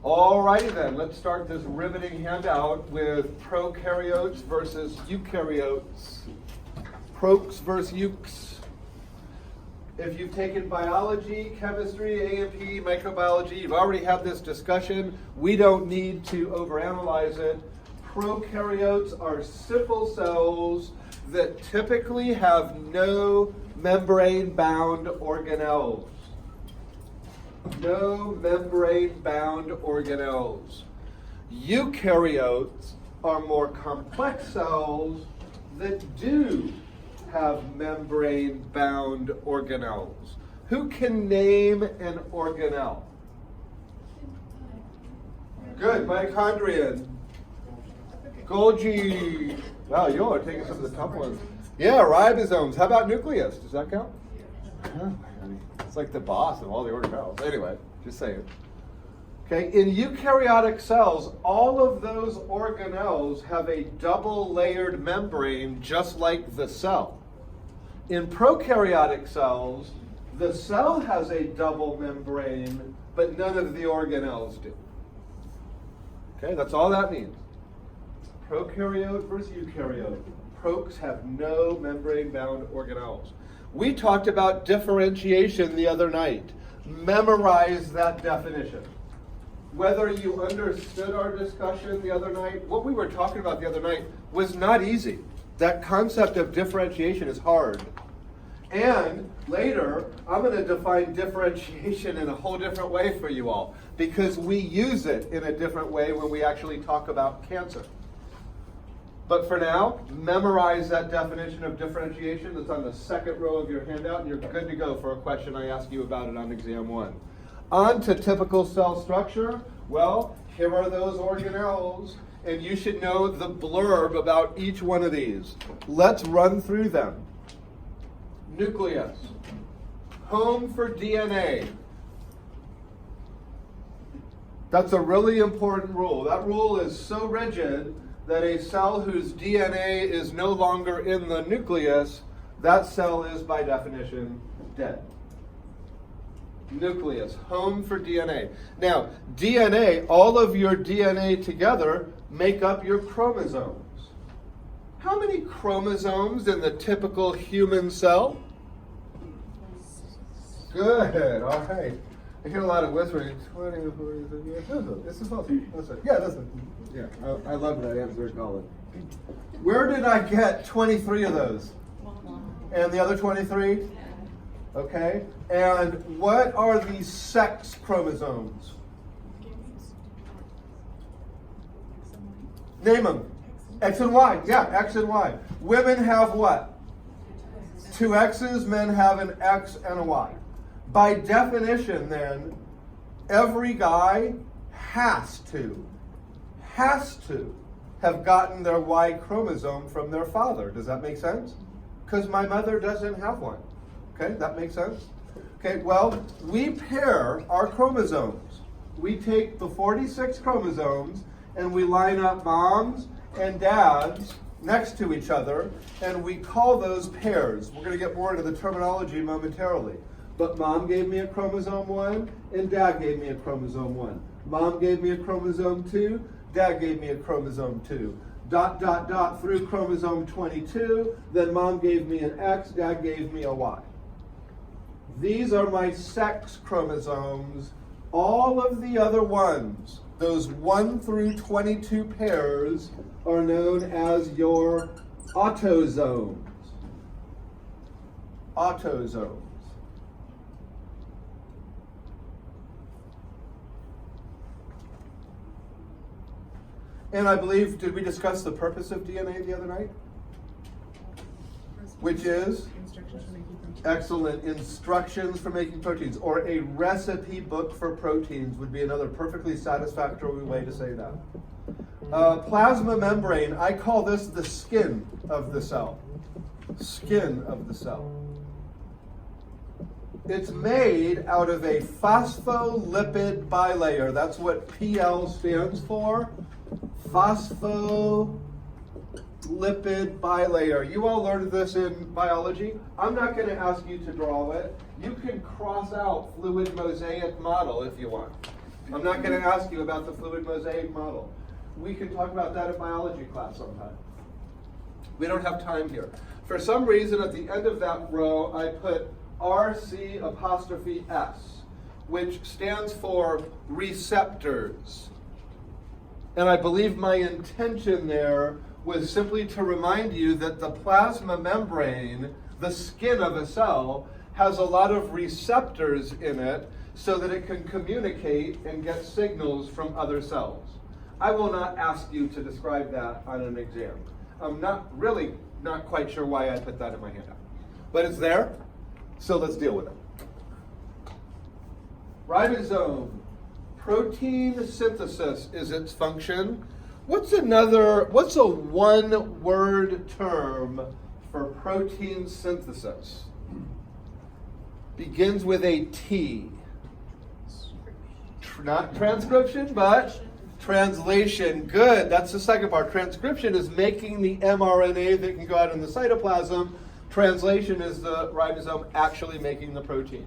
Alrighty then, let's start this riveting handout with prokaryotes versus eukaryotes. Prokes versus eukes. If you've taken biology, chemistry, A&P, microbiology, you've already had this discussion. We don't need to overanalyze it. Prokaryotes are simple cells that typically have no membrane-bound organelles. No membrane-bound organelles. Eukaryotes are more complex cells that do have membrane-bound organelles. Who can name an organelle? Good, mitochondrion. Golgi. Wow, you all are taking some of the tough ones. Yeah, ribosomes. How about nucleus? Does that count? Yeah, it's like the boss of all the organelles. Anyway, just saying. Okay, in eukaryotic cells, all of those organelles have a double-layered membrane just like the cell. In prokaryotic cells, the cell has a double membrane, but none of the organelles do. Okay, that's all that means. Prokaryote versus eukaryote. Prokes have no membrane-bound organelles. We talked about differentiation the other night. Memorize that definition. Whether you understood our discussion the other night, what we were talking about the other night was not easy. That concept of differentiation is hard. And later, I'm going to define differentiation in a whole different way for you all, because we use it in a different way when we actually talk about cancer. But for now, memorize that definition of differentiation that's on the second row of your handout, and you're good to go for a question I ask you about it on exam 1. On to typical cell structure. Well, here are those organelles, and you should know the blurb about each one of these. Let's run through them. Nucleus. Home for DNA. That's a really important rule. That rule is so rigid that a cell whose DNA is no longer in the nucleus, that cell is by definition dead. Nucleus, home for DNA. Now, DNA, all of your DNA together make up your chromosomes. How many chromosomes in the typical human cell? Good, all right. I hear a lot of whispering. 20, 40, this is awesome. That's it. Yeah, that's it. Yeah, I love that answer, Colin. Where did I get 23 of those? And the other 23? Okay. And what are the sex chromosomes? Name them. X and Y. Yeah, X and Y. Women have what? 2 X's. Men have an X and a Y. By definition, then, every guy has to have gotten their Y chromosome from their father. Does that make sense? Because my mother doesn't have one. Okay, that makes sense? Okay, well, we pair our chromosomes. We take the 46 chromosomes and we line up moms and dads next to each other, and we call those pairs. We're going to get more into the terminology momentarily. But mom gave me a chromosome 1, and dad gave me a chromosome 1. Mom gave me a chromosome 2, dad gave me a chromosome 2. ... through chromosome 22, then mom gave me an X, dad gave me a Y. These are my sex chromosomes. All of the other ones, those 1 through 22 pairs, are known as your autosomes. Autosomes. And I believe, did we discuss the purpose of DNA the other night? Which is? Instructions for making proteins. Excellent. Instructions for making proteins. Or a recipe book for proteins would be another perfectly satisfactory way to say that. Plasma membrane, I call this the skin of the cell. Skin of the cell. It's made out of a phospholipid bilayer. That's what PL stands for. Phospholipid bilayer. You all learned this in biology. I'm not going to ask you to draw it. You can cross out fluid mosaic model if you want. I'm not going to ask you about the fluid mosaic model. We can talk about that in biology class sometime. We don't have time here. For some reason, at the end of that row, I put RC'(S), which stands for receptors. And I believe my intention there was simply to remind you that the plasma membrane, the skin of a cell, has a lot of receptors in it so that it can communicate and get signals from other cells. I will not ask you to describe that on an exam. I'm not quite sure why I put that in my handout. But it's there, so let's deal with it. Ribosome, protein synthesis is its function. What's a one-word term for protein synthesis? Begins with a T. Not transcription, but translation. Good, that's the second part. Transcription is making the mRNA that can go out in the cytoplasm. Translation is the ribosome actually making the protein.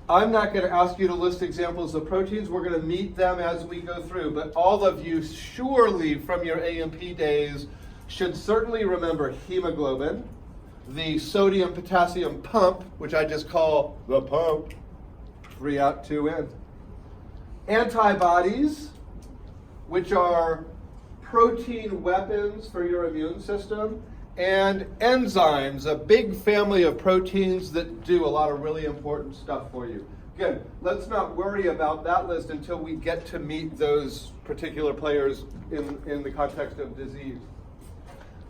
I'm not going to ask you to list examples of proteins. We're going to meet them as we go through. But all of you, surely from your A&P days, should certainly remember hemoglobin, the sodium-potassium pump, which I just call the pump, 3 out, 2 in. Antibodies, which are protein weapons for your immune system, and enzymes, a big family of proteins that do a lot of really important stuff for you. Again, let's not worry about that list until we get to meet those particular players in the context of disease.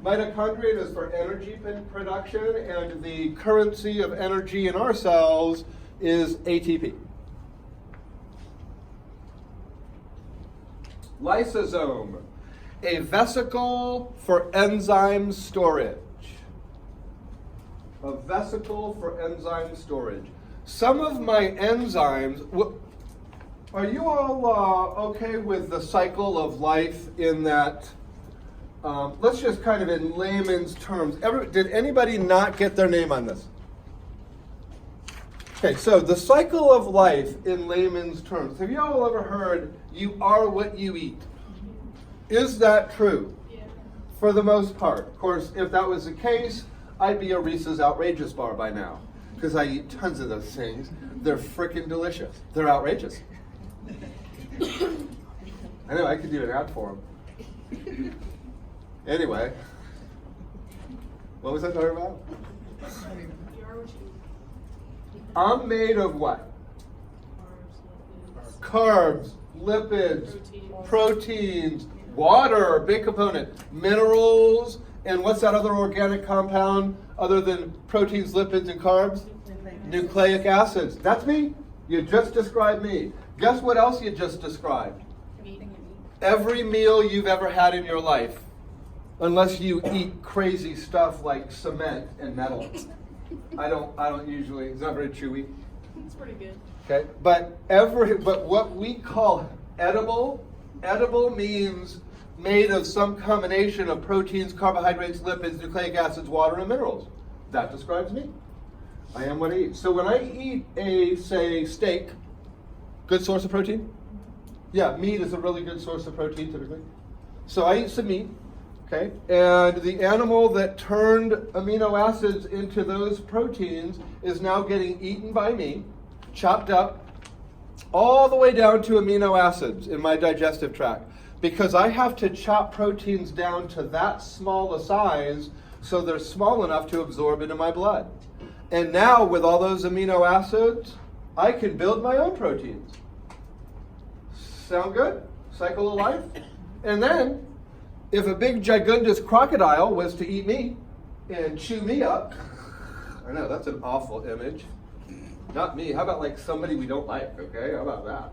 Mitochondria is for energy production, and the currency of energy in our cells is ATP. Lysosome, a vesicle for enzyme storage. A vesicle for enzyme storage. Some of my enzymes, are you all okay with the cycle of life in that, let's just kind of in layman's terms, did anybody not get their name on this? Okay, so the cycle of life in layman's terms. Have you all ever heard, you are what you eat? Is that true? Yeah. For the most part. Of course, if that was the case, I'd be a Reese's Outrageous bar by now, because I eat tons of those things. They're freaking delicious. They're outrageous. I know, I could do an ad for them. Anyway, what was I talking about? I'm made of what? Carbs, lipids, proteins, water, big component, minerals, and what's that other organic compound other than proteins, lipids, and carbs? Nucleic acids. That's me. You just described me. Guess what else you just described? Every meal you've ever had in your life, unless you eat crazy stuff like cement and metal. I don't usually, it's not very chewy. It's pretty good. Okay, but what we call edible means made of some combination of proteins, carbohydrates, lipids, nucleic acids, water, and minerals. That describes me. I am what I eat. So when I eat say, steak, good source of protein? Yeah, meat is a really good source of protein typically. So I eat some meat. Okay, and the animal that turned amino acids into those proteins is now getting eaten by me, chopped up, all the way down to amino acids in my digestive tract. Because I have to chop proteins down to that small a size so they're small enough to absorb into my blood. And now with all those amino acids, I can build my own proteins. Sound good? Cycle of life? And then, if a big gigundous crocodile was to eat me and chew me up, I know, that's an awful image. Not me. How about like somebody we don't like, okay? How about that?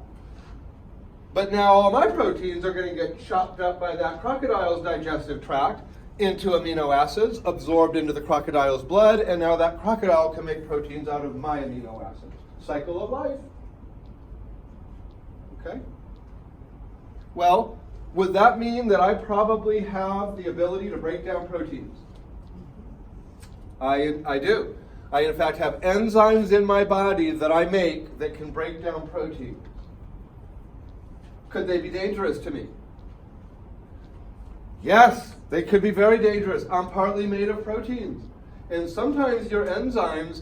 But now all my proteins are going to get chopped up by that crocodile's digestive tract into amino acids, absorbed into the crocodile's blood, and now that crocodile can make proteins out of my amino acids. Cycle of life. Okay? Well, would that mean that I probably have the ability to break down proteins? I do. I, in fact, have enzymes in my body that I make that can break down proteins. Could they be dangerous to me? Yes, they could be very dangerous. I'm partly made of proteins. And sometimes your enzymes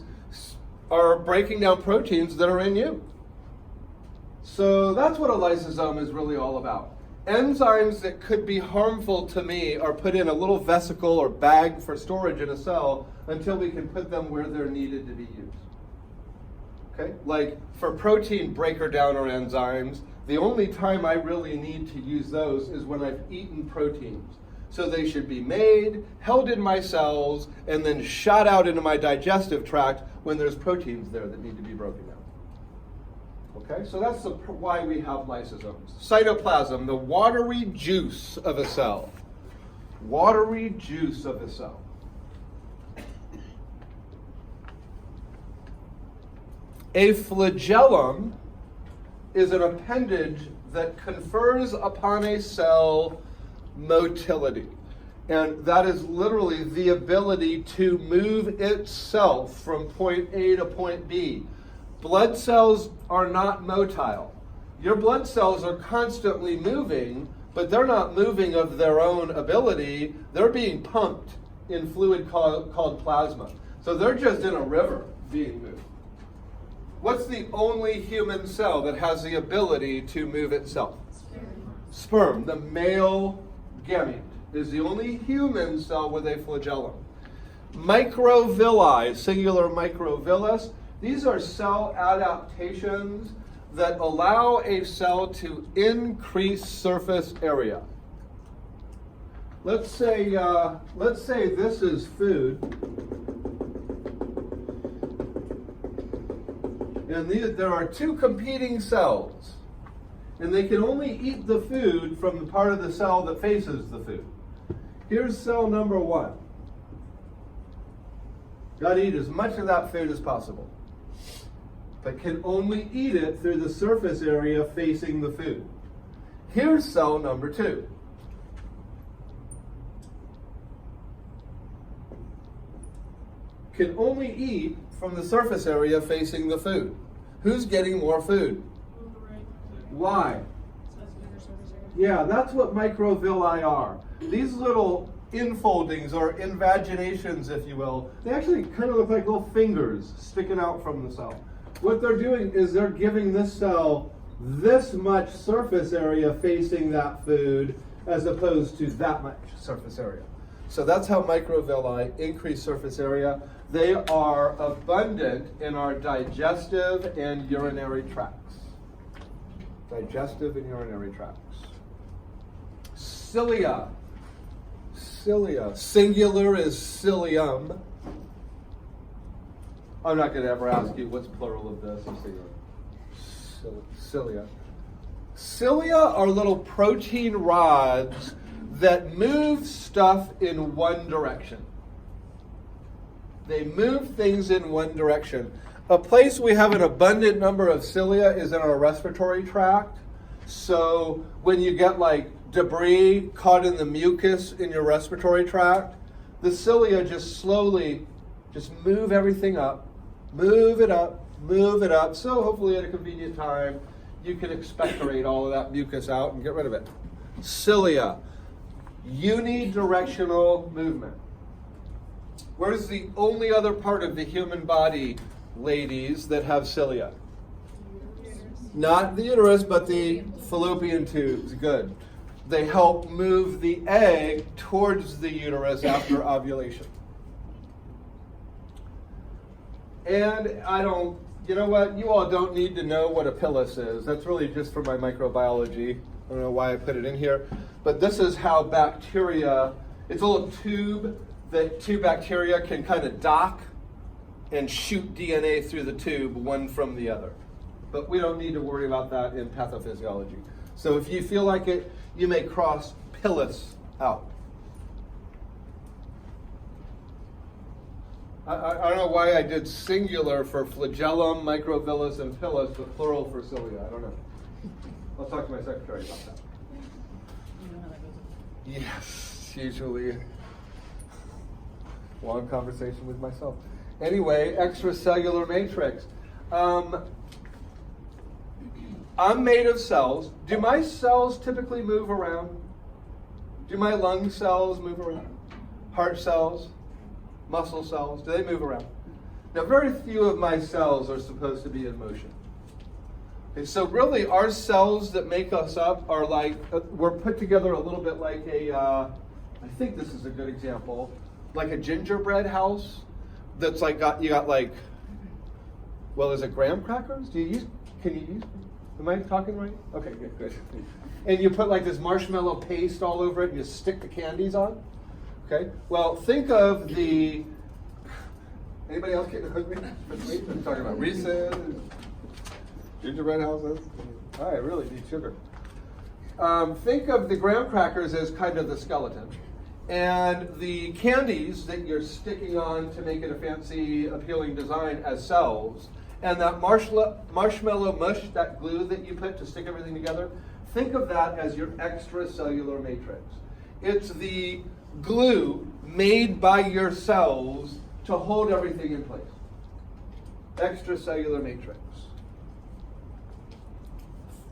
are breaking down proteins that are in you. So that's what a lysosome is really all about. Enzymes that could be harmful to me are put in a little vesicle or bag for storage in a cell until we can put them where they're needed to be used. Okay? Like for protein breaker downer enzymes, the only time I really need to use those is when I've eaten proteins. So they should be made, held in my cells, and then shot out into my digestive tract when there's proteins there that need to be broken down. Okay, so that's why we have lysosomes. Cytoplasm, the watery juice of a cell. Watery juice of a cell. A flagellum is an appendage that confers upon a cell motility. And that is literally the ability to move itself from point A to point B. Blood cells are not motile. Your blood cells are constantly moving, but they're not moving of their own ability. They're being pumped in fluid called plasma. So they're just in a river being moved. What's the only human cell that has the ability to move itself? Sperm. The male gamete is the only human cell with a flagellum. Microvilli, singular microvillus, these are cell adaptations that allow a cell to increase surface area. Let's say this is food, and there are two competing cells, and they can only eat the food from the part of the cell that faces the food. Here's cell number 1. Got to eat as much of that food as possible, but can only eat it through the surface area facing the food. Here's cell number 2. Can only eat from the surface area facing the food. Who's getting more food? Why? Yeah, that's what microvilli are. These little infoldings or invaginations, if you will, they actually kind of look like little fingers sticking out from the cell. What they're doing is they're giving this cell this much surface area facing that food as opposed to that much surface area. So that's how microvilli increase surface area. They are abundant in our digestive and urinary tracts. Digestive and urinary tracts. Cilia. Cilia. Singular is cilium. I'm not going to ever ask you what's plural of this. Cilia. Cilia are little protein rods that move stuff in one direction. They move things in one direction. A place we have an abundant number of cilia is in our respiratory tract. So when you get like debris caught in the mucus in your respiratory tract, the cilia just slowly move everything up, move it up, move it up. So hopefully at a convenient time, you can expectorate all of that mucus out and get rid of it. Cilia, unidirectional movement. Where's the only other part of the human body, ladies, that have cilia? Not the uterus, but the fallopian tubes. Good. They help move the egg towards the uterus after ovulation. And you know what? You all don't need to know what a pilus is. That's really just for my microbiology. I don't know why I put it in here. But this is how bacteria, it's a little tube that two bacteria can kind of dock and shoot DNA through the tube, one from the other. But we don't need to worry about that in pathophysiology. So if you feel like it, you may cross pilus out. I don't know why I did singular for flagellum, microvillus, and pilus, but plural for cilia. I don't know. I'll talk to my secretary about that. You know how that goes? Yes, usually long conversation with myself. Anyway, extracellular matrix. I'm made of cells. Do my cells typically move around? Do my lung cells move around? Heart cells? Muscle cells? Do they move around? Now, very few of my cells are supposed to be in motion. Okay, so really, our cells that make us up are like, we're put together a little bit like I think this is a good example, like a gingerbread house that's like, you got like, well, is it graham crackers? Can you use, am I talking right? Okay, good. And you put like this marshmallow paste all over it and you stick the candies on. Okay, well, think of anybody else getting hungry? I'm talking about Reese's, gingerbread houses. I really need sugar. Think of the graham crackers as kind of the skeleton. And the candies that you're sticking on to make it a fancy, appealing design as cells, and that marshmallow mush, that glue that you put to stick everything together, think of that as your extracellular matrix. It's the glue made by your cells to hold everything in place. Extracellular matrix.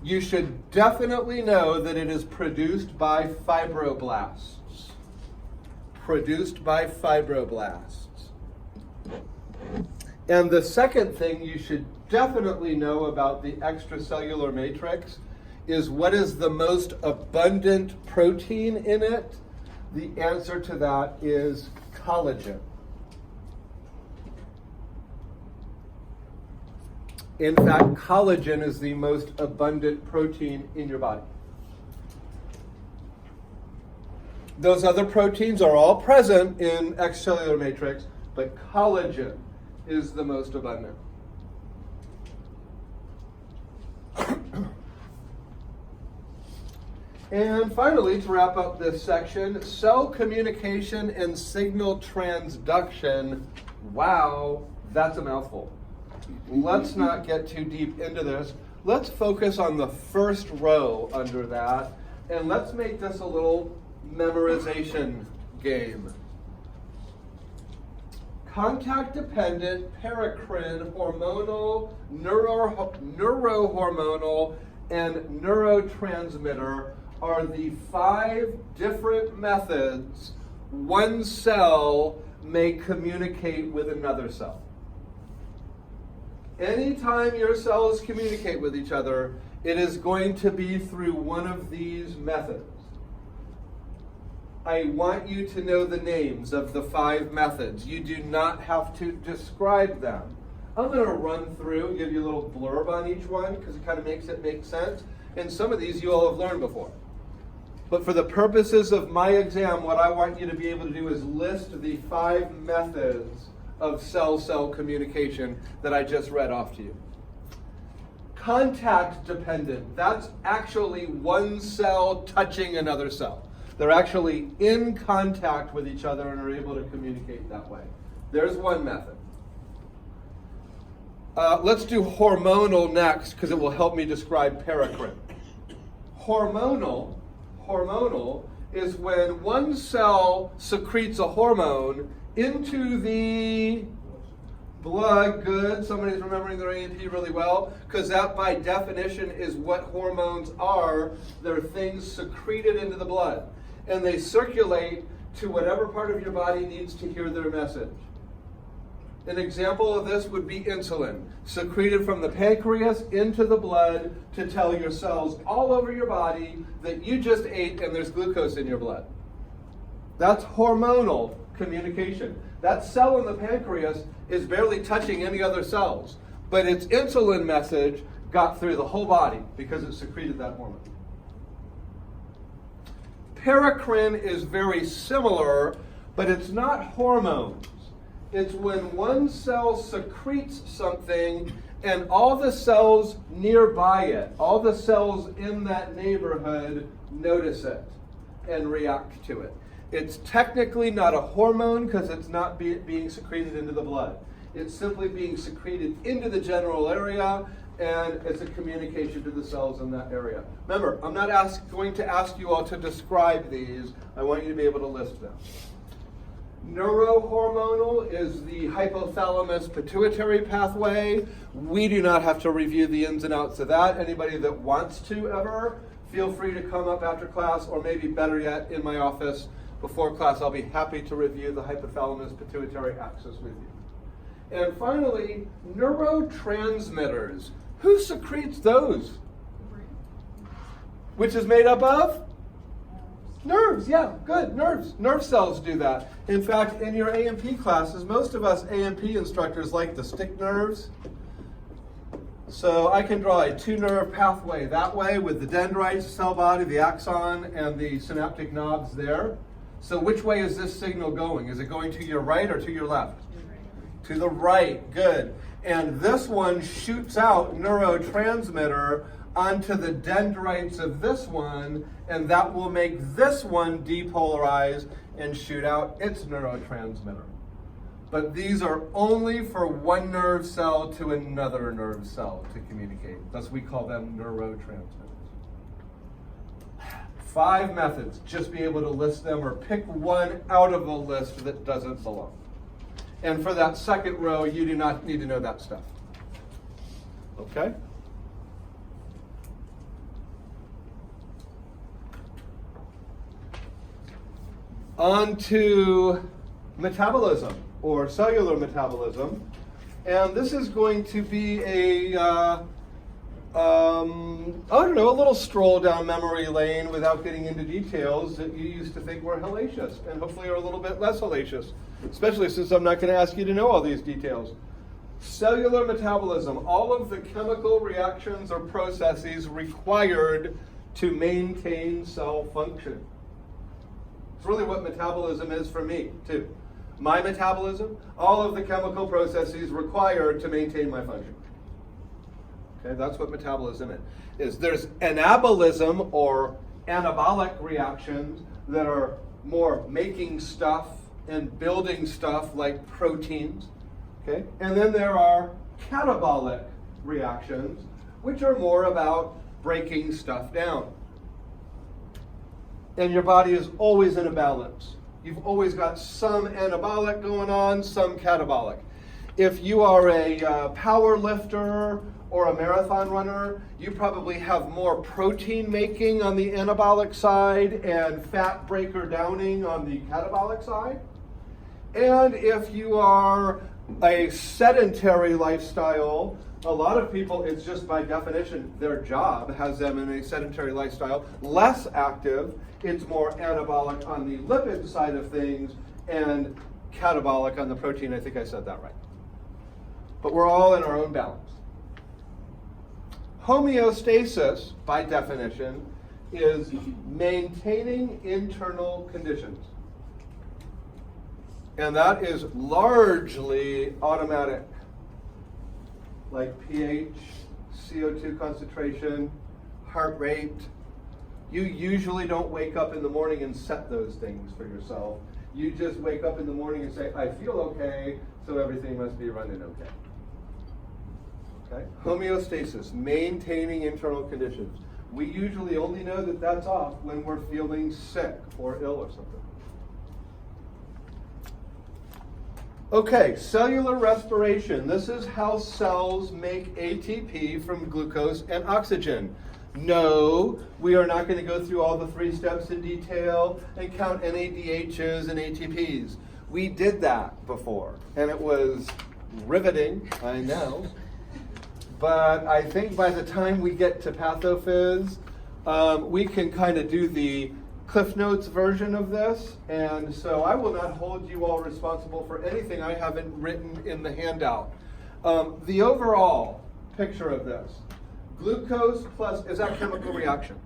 You should definitely know that it is produced by fibroblasts. Produced by fibroblasts. And the second thing you should definitely know about the extracellular matrix is what is the most abundant protein in it? The answer to that is collagen. In fact, collagen is the most abundant protein in your body. Those other proteins are all present in extracellular matrix, but collagen is the most abundant. And finally, to wrap up this section, cell communication and signal transduction. Wow, that's a mouthful. Let's not get too deep into this. Let's focus on the first row under that, and let's make this a little memorization game. Contact-dependent, paracrine, hormonal, neurohormonal, and neurotransmitter are the 5 different methods one cell may communicate with another cell. Anytime your cells communicate with each other, it is going to be through one of these methods. I want you to know the names of the 5 methods. You do not have to describe them. I'm going to run through, give you a little blurb on each one because it kind of makes it make sense. And some of these you all have learned before. But for the purposes of my exam, what I want you to be able to do is list the 5 methods of cell-cell communication that I just read off to you. Contact dependent, that's actually one cell touching another cell. They're actually in contact with each other and are able to communicate that way. There's one method. Let's do hormonal next because it will help me describe paracrine. Hormonal is when one cell secretes a hormone into the blood. Good. Somebody's remembering their A&P really well, because that by definition is what hormones are. They're things secreted into the blood, and they circulate to whatever part of your body needs to hear their message. An example of this would be insulin, secreted from the pancreas into the blood to tell your cells all over your body that you just ate and there's glucose in your blood. That's hormonal communication. That cell in the pancreas is barely touching any other cells, but its insulin message got through the whole body because it secreted that hormone. Paracrine is very similar, but it's not hormones. It's when one cell secretes something and all the cells nearby it, all the cells in that neighborhood notice it and react to it. It's technically not a hormone because it's not being secreted into the blood. It's simply being secreted into the general area, and it's a communication to the cells in that area. Remember, I'm not going to ask you all to describe these. I want you to be able to list them. Neurohormonal is the hypothalamus pituitary pathway. We do not have to review the ins and outs of that. Anybody that wants to ever, feel free to come up after class, or maybe better yet, in my office before class. I'll be happy to review the hypothalamus pituitary axis with you. And finally, neurotransmitters. Who secretes those? Which is made up of? Nerves, yeah, good, nerves. Nerve cells do that. In fact, in your A&P classes, most of us A&P instructors like the stick nerves. So I can draw a two-nerve pathway that way with the dendrites, cell body, the axon, and the synaptic knobs there. So which way is this signal going? Is it going to your right or to your left? To the right, good. And this one shoots out neurotransmitter onto the dendrites of this one, and that will make this one depolarize and shoot out its neurotransmitter. But these are only for one nerve cell to another nerve cell to communicate. Thus we call them neurotransmitters. 5 methods. Just be able to list them or pick one out of a list that doesn't belong. And for that second row, you do not need to know that stuff. Okay? On to metabolism, or cellular metabolism. And this is going to be a little stroll down memory lane without getting into details that you used to think were hellacious, and hopefully are a little bit less hellacious, especially since I'm not going to ask you to know all these details. Cellular metabolism, all of the chemical reactions or processes required to maintain cell function. It's really what metabolism is for me, too. My metabolism, all of the chemical processes required to maintain my function. Okay, that's what metabolism is. There's anabolism, or anabolic reactions, that are more making stuff and building stuff like proteins. Okay? And then there are catabolic reactions, which are more about breaking stuff down. And your body is always in a balance. You've always got some anabolic going on, some catabolic. If you are a power lifter or a marathon runner, you probably have more protein making on the anabolic side and fat breaker downing on the catabolic side. And if you are a sedentary lifestyle, a lot of people, it's just by definition, their job has them in a sedentary lifestyle, less active. It's more anabolic on the lipid side of things and catabolic on the protein. I think I said that right. But we're all in our own balance. Homeostasis, by definition, is maintaining internal conditions. And that is largely automatic, like pH, CO2 concentration, heart rate. You usually don't wake up in the morning and set those things for yourself. You just wake up in the morning and say, I feel okay, so everything must be running okay. Okay? Homeostasis, maintaining internal conditions. We usually only know that that's off when we're feeling sick or ill or something. Okay, cellular respiration. This is how cells make ATP from glucose and oxygen. No, we are not going to go through all the 3 steps in detail and count NADHs and ATPs. We did that before, and it was riveting, I know. But I think by the time we get to pathophys, we can kind of do the Cliff Notes version of this, and so I will not hold you all responsible for anything I haven't written in the handout. The overall picture of this, glucose plus, is that chemical reaction?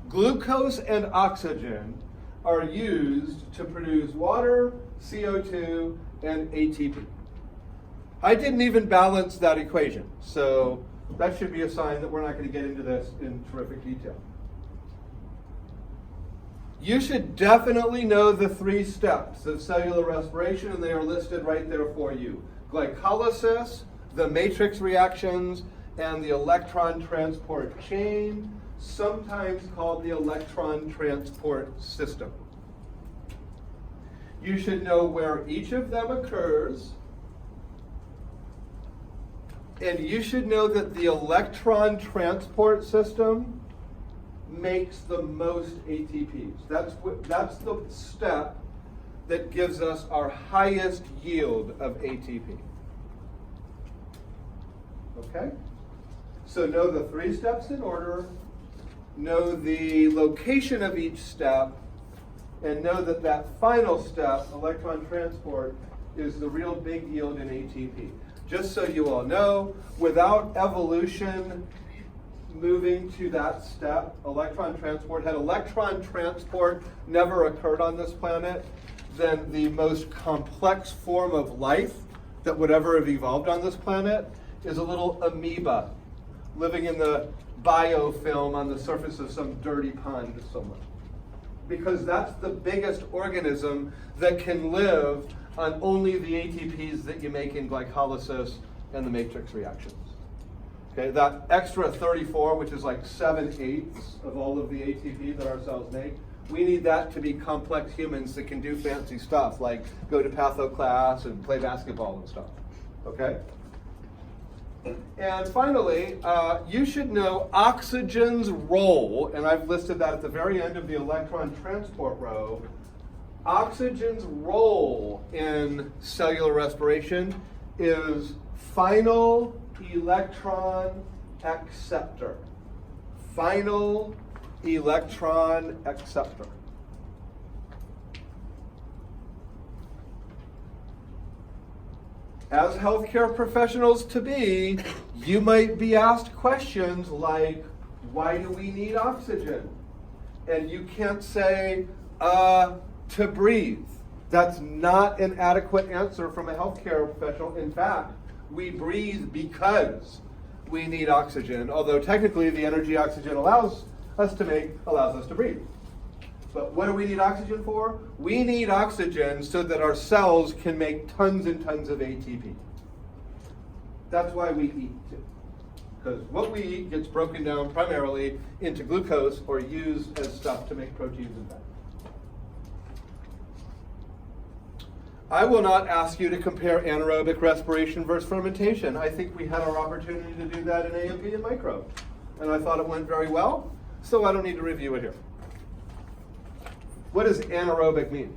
Glucose and oxygen are used to produce water, CO2, and ATP. I didn't even balance that equation, so that should be a sign that we're not going to get into this in terrific detail. You should definitely know the 3 steps of cellular respiration, and they are listed right there for you. Glycolysis, the matrix reactions, and the electron transport chain, sometimes called the electron transport system. You should know where each of them occurs. And you should know that the electron transport system makes the most ATPs. That's the step that gives us our highest yield of ATP. Okay? So know the 3 steps in order, know the location of each step, and know that that final step, electron transport, is the real big yield in ATP. Just so you all know, without evolution moving to that step, electron transport, had electron transport never occurred on this planet, then the most complex form of life that would ever have evolved on this planet is a little amoeba living in the biofilm on the surface of some dirty pond somewhere. Because that's the biggest organism that can live on only the ATPs that you make in glycolysis and the matrix reactions. Okay, that extra 34, which is like 7/8 of all of the ATP that our cells make, we need that to be complex humans that can do fancy stuff, like go to patho class and play basketball and stuff. Okay? And finally, you should know oxygen's role, and I've listed that at the very end of the electron transport row. Oxygen's role in cellular respiration is final electron acceptor. Final electron acceptor. As healthcare professionals to be, you might be asked questions like, why do we need oxygen? And you can't say, to breathe. That's not an adequate answer from a healthcare professional. In fact, we breathe because we need oxygen, although technically the energy oxygen allows us to make allows us to breathe. But what do we need oxygen for? We need oxygen so that our cells can make tons and tons of ATP. That's why we eat too. Because what we eat gets broken down primarily into glucose or used as stuff to make proteins and fat. I will not ask you to compare anaerobic respiration versus fermentation. I think we had our opportunity to do that in AMP and micro. And I thought it went very well, so I don't need to review it here. What does anaerobic mean?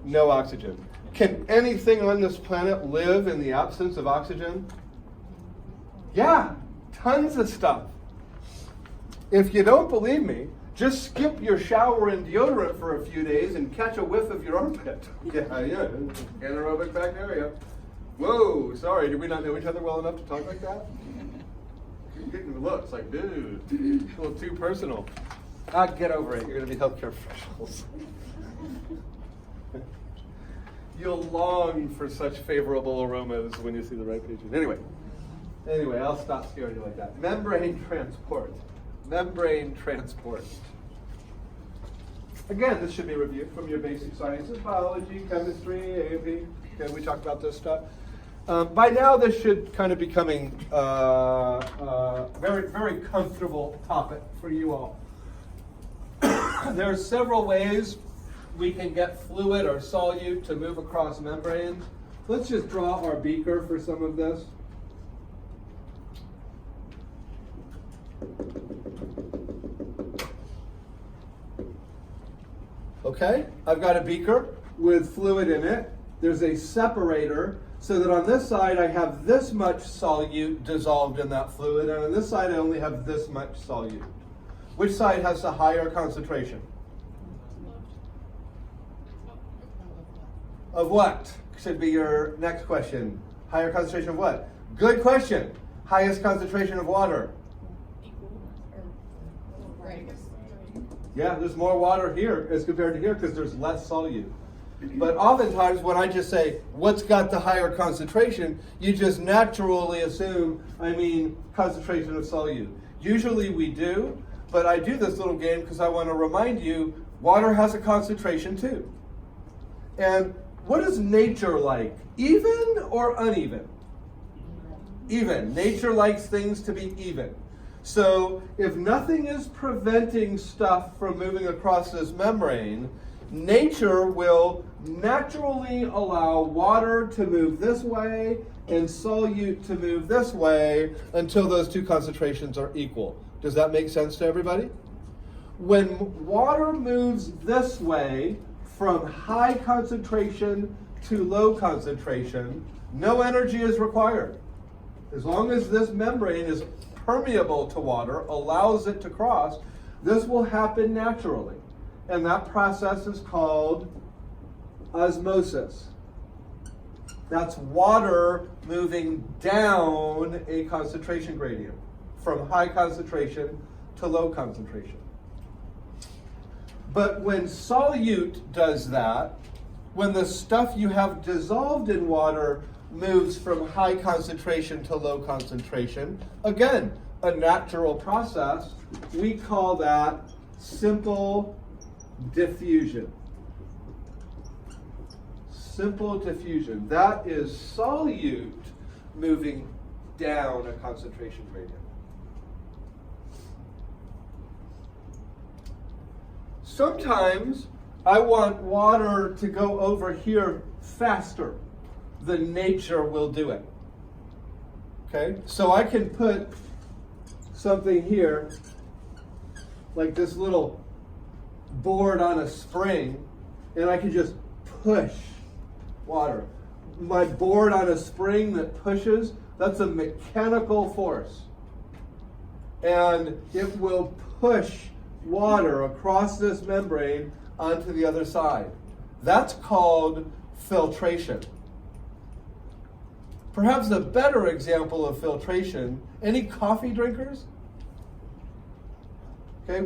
No oxygen. Can anything on this planet live in the absence of oxygen? Yeah, tons of stuff. If you don't believe me, just skip your shower and deodorant for a few days and catch a whiff of your armpit. Yeah, anaerobic bacteria. Whoa, sorry, did we not know each other well enough to talk like that? You're getting the looks like, dude, a little too personal. Get over it, you're gonna be healthcare professionals. You'll long for such favorable aromas when you see the right pages. Anyway, I'll stop scaring you like that. Membrane transport. Membrane transport. Again, this should be reviewed from your basic sciences, biology, chemistry, AMP. Okay, we talked about this stuff. By now, this should kind of becoming very, very comfortable topic for you all. There are several ways we can get fluid or solute to move across membranes. Let's just draw our beaker for some of this. Okay, I've got a beaker with fluid in it. There's a separator so that on this side I have this much solute dissolved in that fluid, and on this side I only have this much solute. Which side has the higher concentration? Of what? Should be your next question. Higher concentration of what? Good question. Highest concentration of water. Yeah, there's more water here as compared to here because there's less solute. But oftentimes when I just say, what's got the higher concentration, you just naturally assume, concentration of solute. Usually we do, but I do this little game because I want to remind you, water has a concentration too. And what is nature like? Even or uneven? Even. Nature likes things to be even. So if nothing is preventing stuff from moving across this membrane, nature will naturally allow water to move this way and solute to move this way until those two concentrations are equal. Does that make sense to everybody? When water moves this way from high concentration to low concentration, no energy is required. As long as this membrane is permeable to water, allows it to cross, this will happen naturally. And that process is called osmosis. That's water moving down a concentration gradient from high concentration to low concentration. But when solute does that, when the stuff you have dissolved in water moves from high concentration to low concentration, again, a natural process, we call that simple diffusion. Simple diffusion. That is solute moving down a concentration gradient. Sometimes I want water to go over here faster than nature will do it. Okay? So I can put something here, like this little board on a spring, and I can just push water. My board on a spring that pushes, that's a mechanical force. And it will push water across this membrane onto the other side. That's called filtration. Perhaps a better example of filtration, any coffee drinkers? Okay,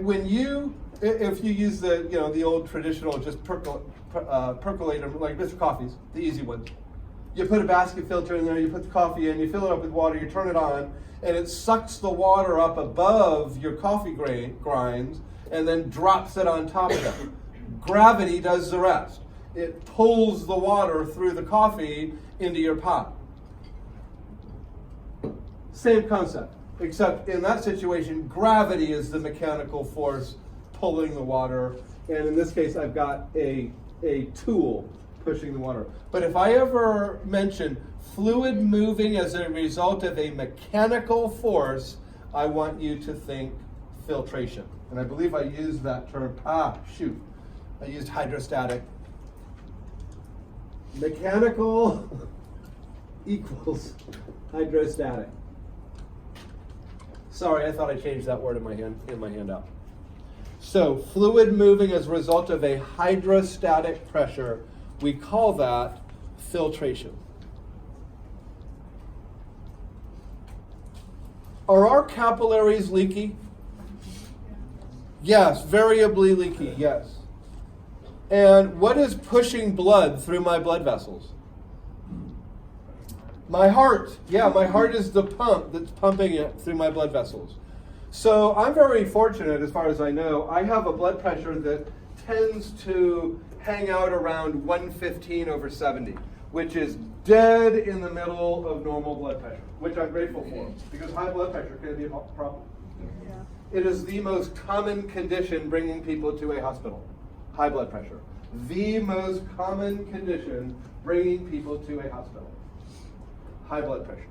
if you use the old traditional just percolator, like Mr. Coffee's, the easy one. You put a basket filter in there, you put the coffee in, you fill it up with water, you turn it on, and it sucks the water up above your coffee grinds and then drops it on top of them. Gravity does the rest. It pulls the water through the coffee into your pot. Same concept, except in that situation, gravity is the mechanical force pulling the water, and in this case, I've got a tool pushing the water. But if I ever mention fluid moving as a result of a mechanical force, I want you to think filtration. And I believe I used that term. I used hydrostatic. Mechanical equals hydrostatic. Sorry, I thought I changed that word in my handout. So, fluid moving as a result of a hydrostatic pressure, we call that filtration. Are our capillaries leaky? Yes, variably leaky, yes. And what is pushing blood through my blood vessels? My heart. Yeah, my heart is the pump that's pumping it through my blood vessels. So I'm very fortunate, as far as I know. I have a blood pressure that tends to hang out around 115/70, which is dead in the middle of normal blood pressure, which I'm grateful for, because high blood pressure can be a problem. Yeah. It is the most common condition bringing people to a hospital, high blood pressure. The most common condition bringing people to a hospital, high blood pressure.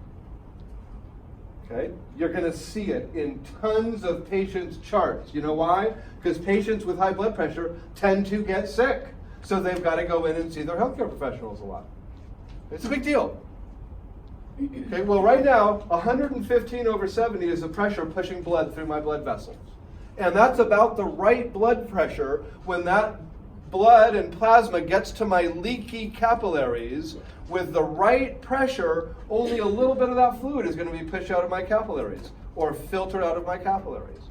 Okay? You're going to see it in tons of patients' charts. You know why? Because patients with high blood pressure tend to get sick. So they've got to go in and see their healthcare professionals a lot. It's a big deal. Okay, well, right now, 115/70 is the pressure pushing blood through my blood vessels. And that's about the right blood pressure when that blood and plasma gets to my leaky capillaries. With the right pressure, only a little bit of that fluid is going to be pushed out of my capillaries or filtered out of my capillaries.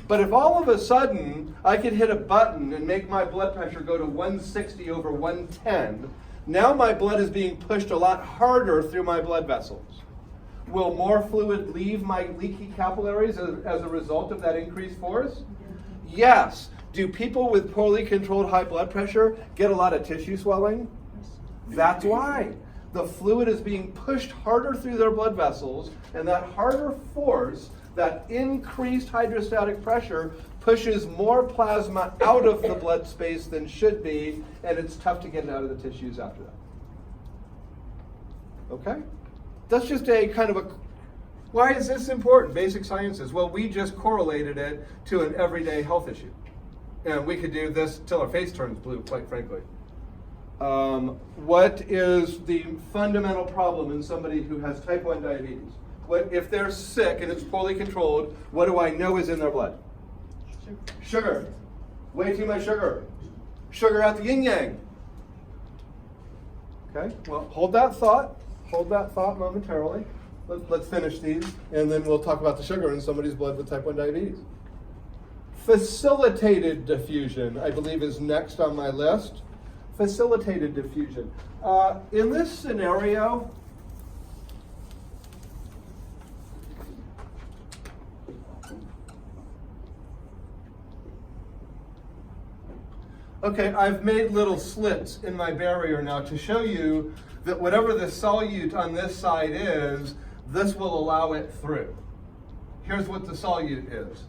But if all of a sudden I could hit a button and make my blood pressure go to 160/110, now my blood is being pushed a lot harder through my blood vessels. Will more fluid leave my leaky capillaries as a result of that increased force? Yes. Do people with poorly controlled high blood pressure get a lot of tissue swelling? That's why. The fluid is being pushed harder through their blood vessels, and that harder force That increased hydrostatic pressure pushes more plasma out of the blood space than should be, and it's tough to get it out of the tissues after that. Okay? That's just a kind of a, why is this important? Basic sciences. Well, we just correlated it to an everyday health issue. And we could do this till our face turns blue, quite frankly. What is the fundamental problem in somebody who has type 1 diabetes? What, if they're sick and it's poorly controlled, what do I know is in their blood? Sugar. Way too much sugar. Sugar at the yin-yang. Okay, well, hold that thought. Hold that thought momentarily. Let's finish these, and then we'll talk about the sugar in somebody's blood with type 1 diabetes. Facilitated diffusion, I believe, is next on my list. Facilitated diffusion. In this scenario, okay, I've made little slits in my barrier now to show you that whatever the solute on this side is, this will allow it through. Here's what the solute is.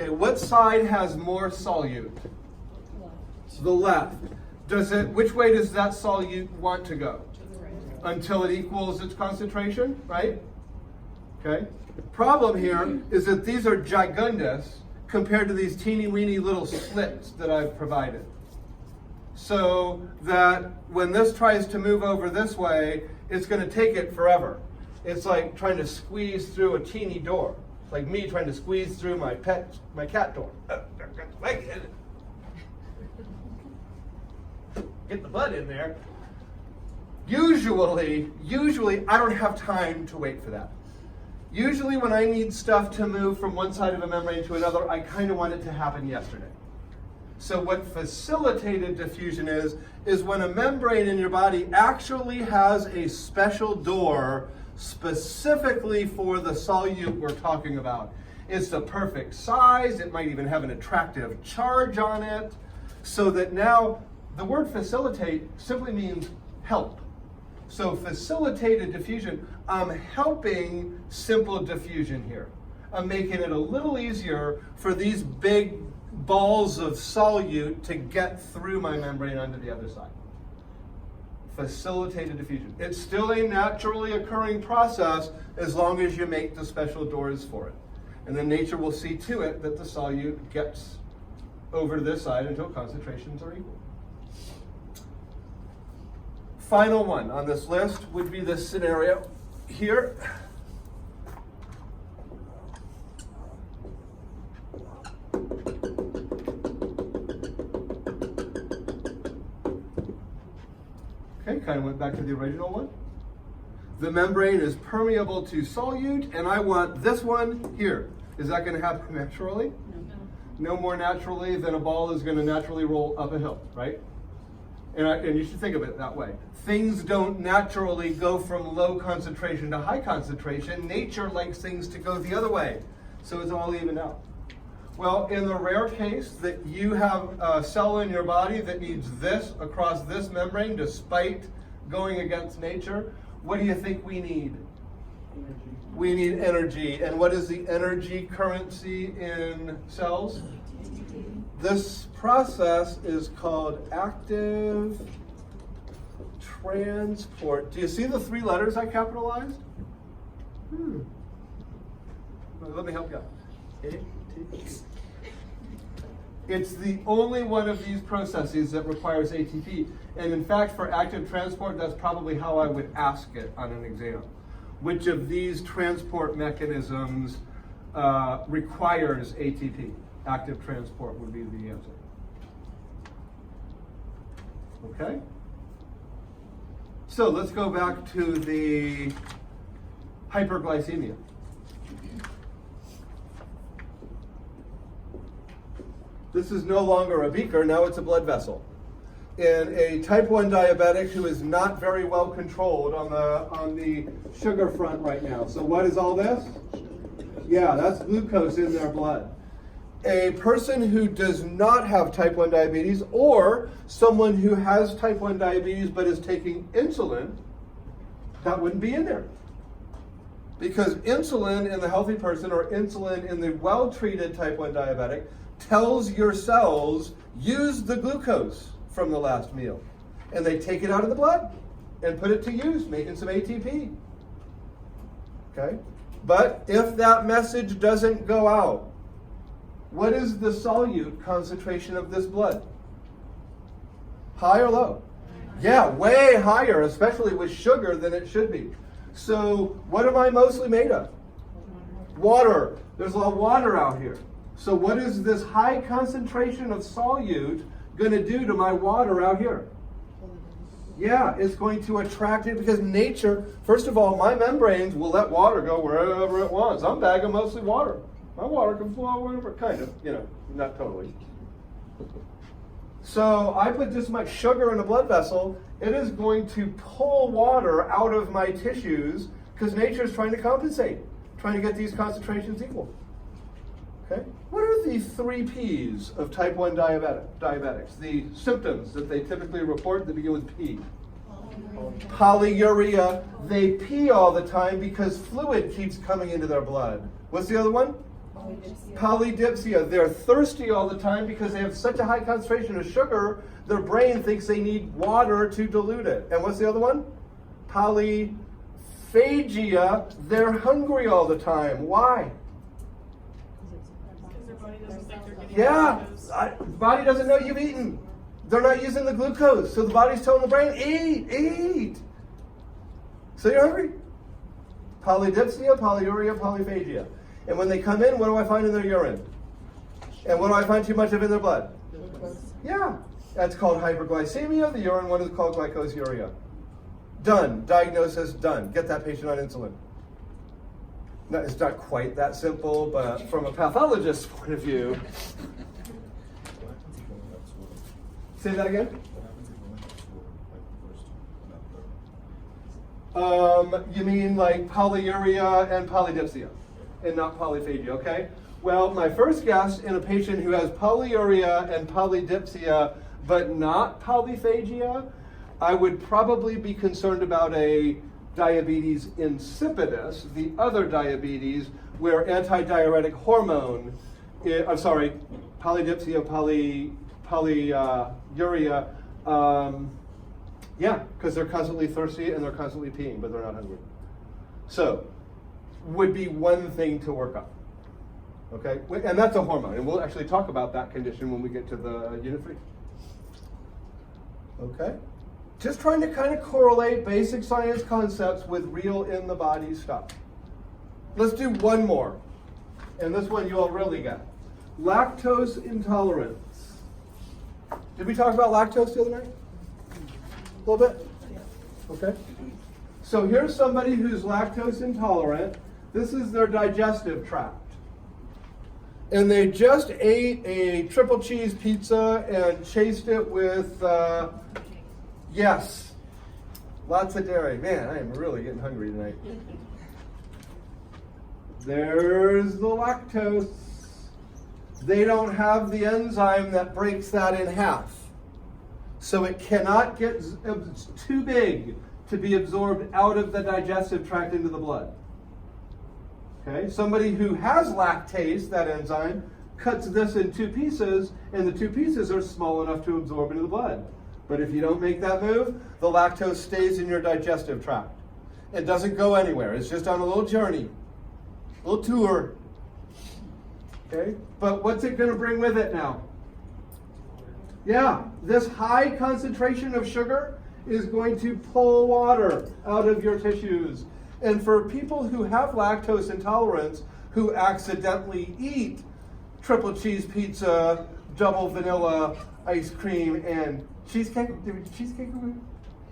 Okay, what side has more solute? The left. Does it? Which way does that solute want to go? To the right. Until it equals its concentration, right? Okay. Problem here is that these are gigundous compared to these teeny weeny little slits that I've provided. So that when this tries to move over this way, it's going to take it forever. It's like trying to squeeze through a teeny door. It's like me trying to squeeze through my cat door. Get the blood in there. Usually, I don't have time to wait for that. Usually when I need stuff to move from one side of a membrane to another, I kind of want it to happen yesterday. So what facilitated diffusion is when a membrane in your body actually has a special door specifically for the solute we're talking about. It's the perfect size, it might even have an attractive charge on it, so that now the word facilitate simply means help. So facilitated diffusion, I'm helping simple diffusion here. I'm making it a little easier for these big balls of solute to get through my membrane onto the other side. Facilitated diffusion. It's still a naturally occurring process as long as you make the special doors for it. And then nature will see to it that the solute gets over to this side until concentrations are equal. Final one on this list would be this scenario here. Okay, kind of went back to the original one. The membrane is permeable to solute, and I want this one here. Is that going to happen naturally? No more naturally than a ball is going to naturally roll up a hill, right? And you should think of it that way. Things don't naturally go from low concentration to high concentration. Nature likes things to go the other way. So it's all evened out. Well, in the rare case that you have a cell in your body that needs this across this membrane despite going against nature, what do you think we need? Energy. We need energy. And what is the energy currency in cells? This process is called active transport. Do you see the three letters I capitalized? Let me help you out. It's the only one of these processes that requires ATP. And in fact, for active transport, that's probably how I would ask it on an exam. Which of these transport mechanisms requires ATP? Active transport would be the answer. Okay? So let's go back to the hyperglycemia. This is no longer a beaker, now it's a blood vessel. In a type 1 diabetic who is not very well controlled on the sugar front right now. So what is all this? Yeah, that's glucose in their blood. a person who does not have type 1 diabetes or someone who has type 1 diabetes but is taking insulin, that wouldn't be in there. Because insulin in the healthy person or insulin in the well-treated type 1 diabetic tells your cells, use the glucose from the last meal. And they take it out of the blood and put it to use, making some ATP. Okay? But if that message doesn't go out, what is the solute concentration of this blood? High or low? Yeah, way higher, especially with sugar, than it should be. So what am I mostly made of? Water. There's a lot of water out here. So what is this high concentration of solute going to do to my water out here? Yeah, it's going to attract it because nature, first of all, my membranes will let water go wherever it wants. I'm bagging mostly water. My water can flow wherever, kind of, not totally. So I put this much sugar in a blood vessel, it is going to pull water out of my tissues because nature is trying to compensate, trying to get these concentrations equal. Okay? What are the 3 P's of type 1 diabetics? The symptoms that they typically report that begin with P. Polyuria. They pee all the time because fluid keeps coming into their blood. What's the other one? Polydipsia. They're thirsty all the time because they have such a high concentration of sugar, their brain thinks they need water to dilute it. And what's the other one? Polyphagia. They're hungry all the time. Why? Because their body doesn't think they're getting The body doesn't know you've eaten. They're not using the glucose. So the body's telling the brain, eat. So you're hungry. Polydipsia, polyuria, polyphagia. And when they come in, what do I find in their urine? And what do I find too much of in their blood? Yeah. That's called hyperglycemia. The urine one is called glycosuria. Done. Diagnosis done. Get that patient on insulin. No, it's not quite that simple, but from a pathologist's point of view. Say that again? You mean like polyuria and polydipsia, and not polyphagia, okay? Well, my first guess in a patient who has polyuria and polydipsia, but not polyphagia, I would probably be concerned about a diabetes insipidus, the other diabetes, where antidiuretic hormone, polydipsia, polyuria, because they're constantly thirsty and they're constantly peeing, but they're not hungry. So, would be one thing to work on. Okay, and that's a hormone, and we'll actually talk about that condition when we get to the unit 3. Okay, just trying to kind of correlate basic science concepts with real in the body stuff. Let's do one more, and this one you all really get. Lactose intolerance. Did we talk about lactose the other night? A little bit? Okay. So here's somebody who's lactose intolerant. This is their digestive tract. And they just ate a triple cheese pizza and chased it with, yes, lots of dairy. Man, I am really getting hungry tonight. There's the lactose. They don't have the enzyme that breaks that in half. So it cannot get too big to be absorbed out of the digestive tract into the blood. Okay, somebody who has lactase, that enzyme, cuts this in 2 pieces, and the 2 pieces are small enough to absorb into the blood. But if you don't make that move, the lactose stays in your digestive tract. It doesn't go anywhere. It's just on a little journey, a little tour. Okay, but what's it going to bring with it now? Yeah, this high concentration of sugar is going to pull water out of your tissues. And for people who have lactose intolerance, who accidentally eat triple cheese pizza, double vanilla ice cream, and cheesecake,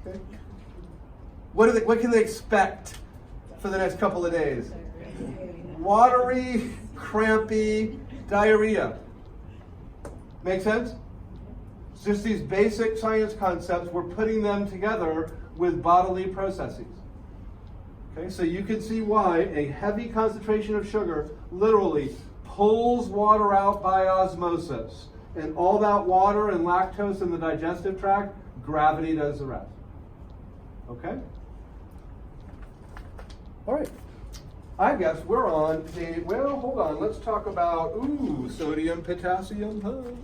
okay. What can they expect for the next couple of days? Watery, crampy diarrhea. Make sense? It's just these basic science concepts, we're putting them together with bodily processes. Okay, so you can see why a heavy concentration of sugar literally pulls water out by osmosis. And all that water and lactose in the digestive tract, gravity does the rest. Okay? All right. I guess we're on the, well, hold on. Let's talk about, sodium, potassium,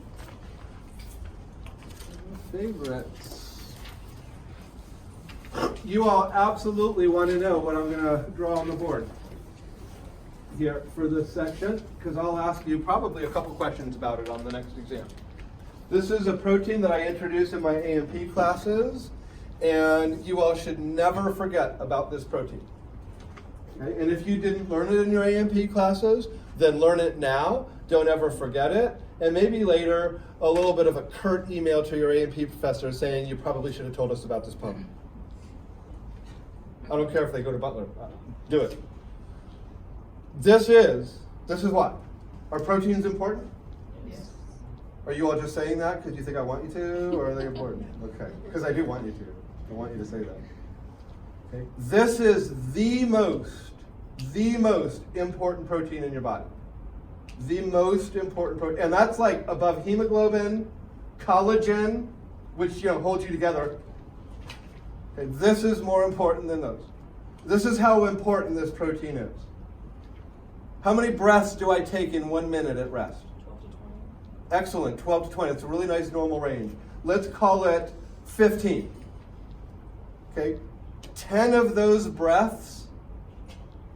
favorites. You all absolutely want to know what I'm going to draw on the board here for this section, because I'll ask you probably a couple questions about it on the next exam. This is a protein that I introduced in my A&P classes, and you all should never forget about this protein. Okay? And if you didn't learn it in your A&P classes, then learn it now. Don't ever forget it. And maybe later, a little bit of a curt email to your A&P professor saying you probably should have told us about this pump. I don't care if they go to Butler. Do it. This is what? Are proteins important? Yes. Are you all just saying that because you think I want you to, or are they important? Okay, because I do want you to. I want you to say that. Okay. This is the most important protein in your body. The most important protein, and that's like above hemoglobin, collagen, which holds you together. Okay. This is more important than those. This is how important this protein is. How many breaths do I take in 1 minute at rest? 12 to 20. Excellent, 12 to 20. It's a really nice normal range. Let's call it 15. Okay, 10 of those breaths,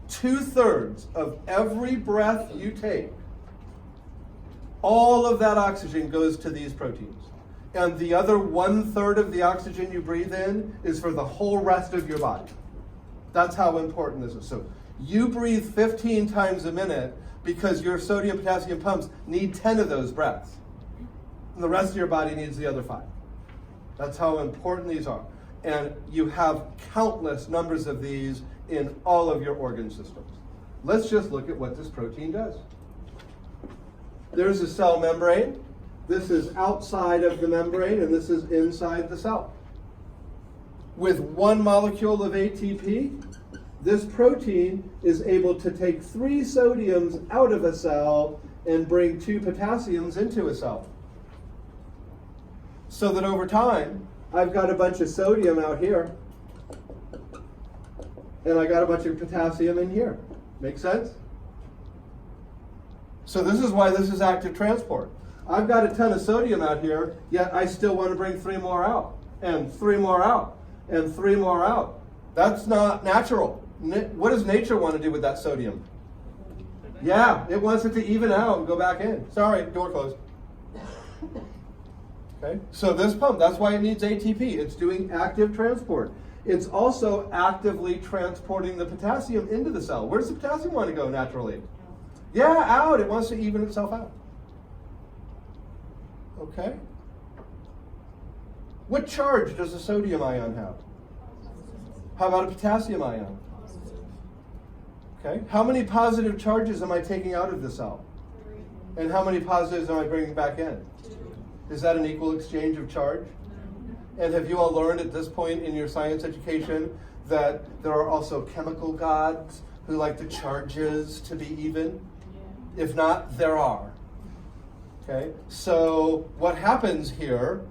2/3 of every breath you take, all of that oxygen goes to these proteins. And the other 1/3 of the oxygen you breathe in is for the whole rest of your body. That's how important this is. So you breathe 15 times a minute because your sodium potassium pumps need 10 of those breaths. And the rest of your body needs the other 5. That's how important these are. And you have countless numbers of these in all of your organ systems. Let's just look at what this protein does. There's a cell membrane. This is outside of the membrane, and this is inside the cell. With 1 molecule of ATP, this protein is able to take 3 sodiums out of a cell and bring 2 potassiums into a cell. So that over time, I've got a bunch of sodium out here, and I got a bunch of potassium in here. Make sense? So this is why this is active transport. I've got a ton of sodium out here, yet I still want to bring 3 more out, and 3 more out, and 3 more out. That's not natural. What does nature want to do with that sodium? Yeah, it wants it to even out and go back in. Sorry, door closed. Okay, so this pump, that's why it needs ATP. It's doing active transport. It's also actively transporting the potassium into the cell. Where does the potassium want to go naturally? Yeah, out. It wants to even itself out. Okay. What charge does a sodium ion have? How about a potassium ion? Okay. How many positive charges am I taking out of the cell? 3. And how many positives am I bringing back in? 2. Is that an equal exchange of charge? And have you all learned at this point in your science education that there are also chemical gods who like the charges to be even? Yeah. If not, there are. Okay, so what happens here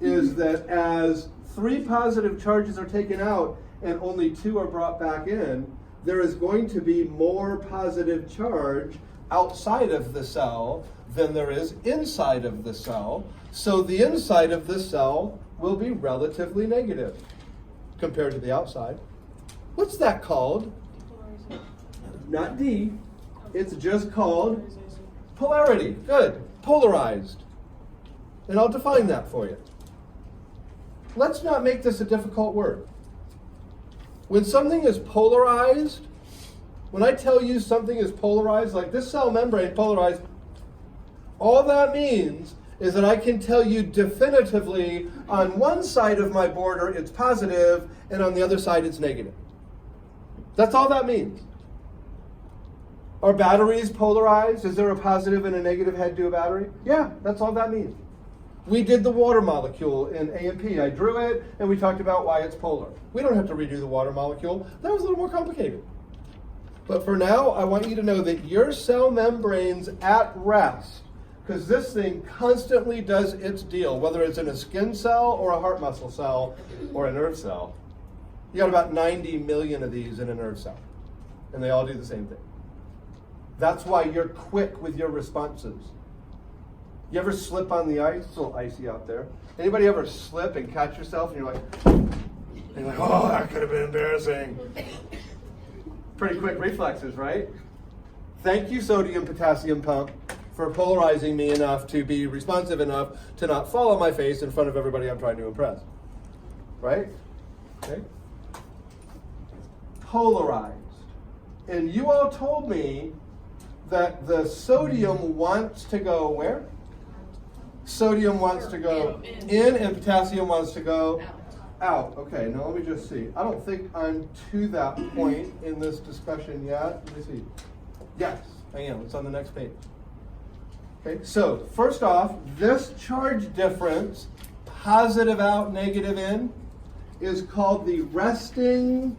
is that as 3 positive charges are taken out and only 2 are brought back in, there is going to be more positive charge outside of the cell than there is inside of the cell. So the inside of the cell will be relatively negative compared to the outside. What's that called? Polarization. Not D. It's just called Polarization. polarity. Good. Polarized. And I'll define that for you. Let's not make this a difficult word. When something is polarized, when I tell you something is polarized, like this cell membrane polarized, all that means is that I can tell you definitively on one side of my border it's positive and on the other side it's negative. That's all that means. Are batteries polarized? Is there a positive and a negative head to a battery? Yeah, that's all that means. We did the water molecule in A&P. I drew it, and we talked about why it's polar. We don't have to redo the water molecule. That was a little more complicated. But for now, I want you to know that your cell membrane's at rest, because this thing constantly does its deal, whether it's in a skin cell or a heart muscle cell or a nerve cell. You got about 90 million of these in a nerve cell, and they all do the same thing. That's why you're quick with your responses. You ever slip on the ice? It's a little icy out there. Anybody ever slip and catch yourself and you're like, oh, that could have been embarrassing. Pretty quick reflexes, right? Thank you, sodium potassium pump, for polarizing me enough to be responsive enough to not fall on my face in front of everybody I'm trying to impress. Right? Okay. Polarized. And you all told me that the sodium wants to go where? Sodium wants to go in and potassium wants to go out. Okay, now let me just see. I don't think I'm to that point in this discussion yet. Let me see. Yes, I am. It's on the next page. Okay, so first off, this charge difference, positive out, negative in, is called the resting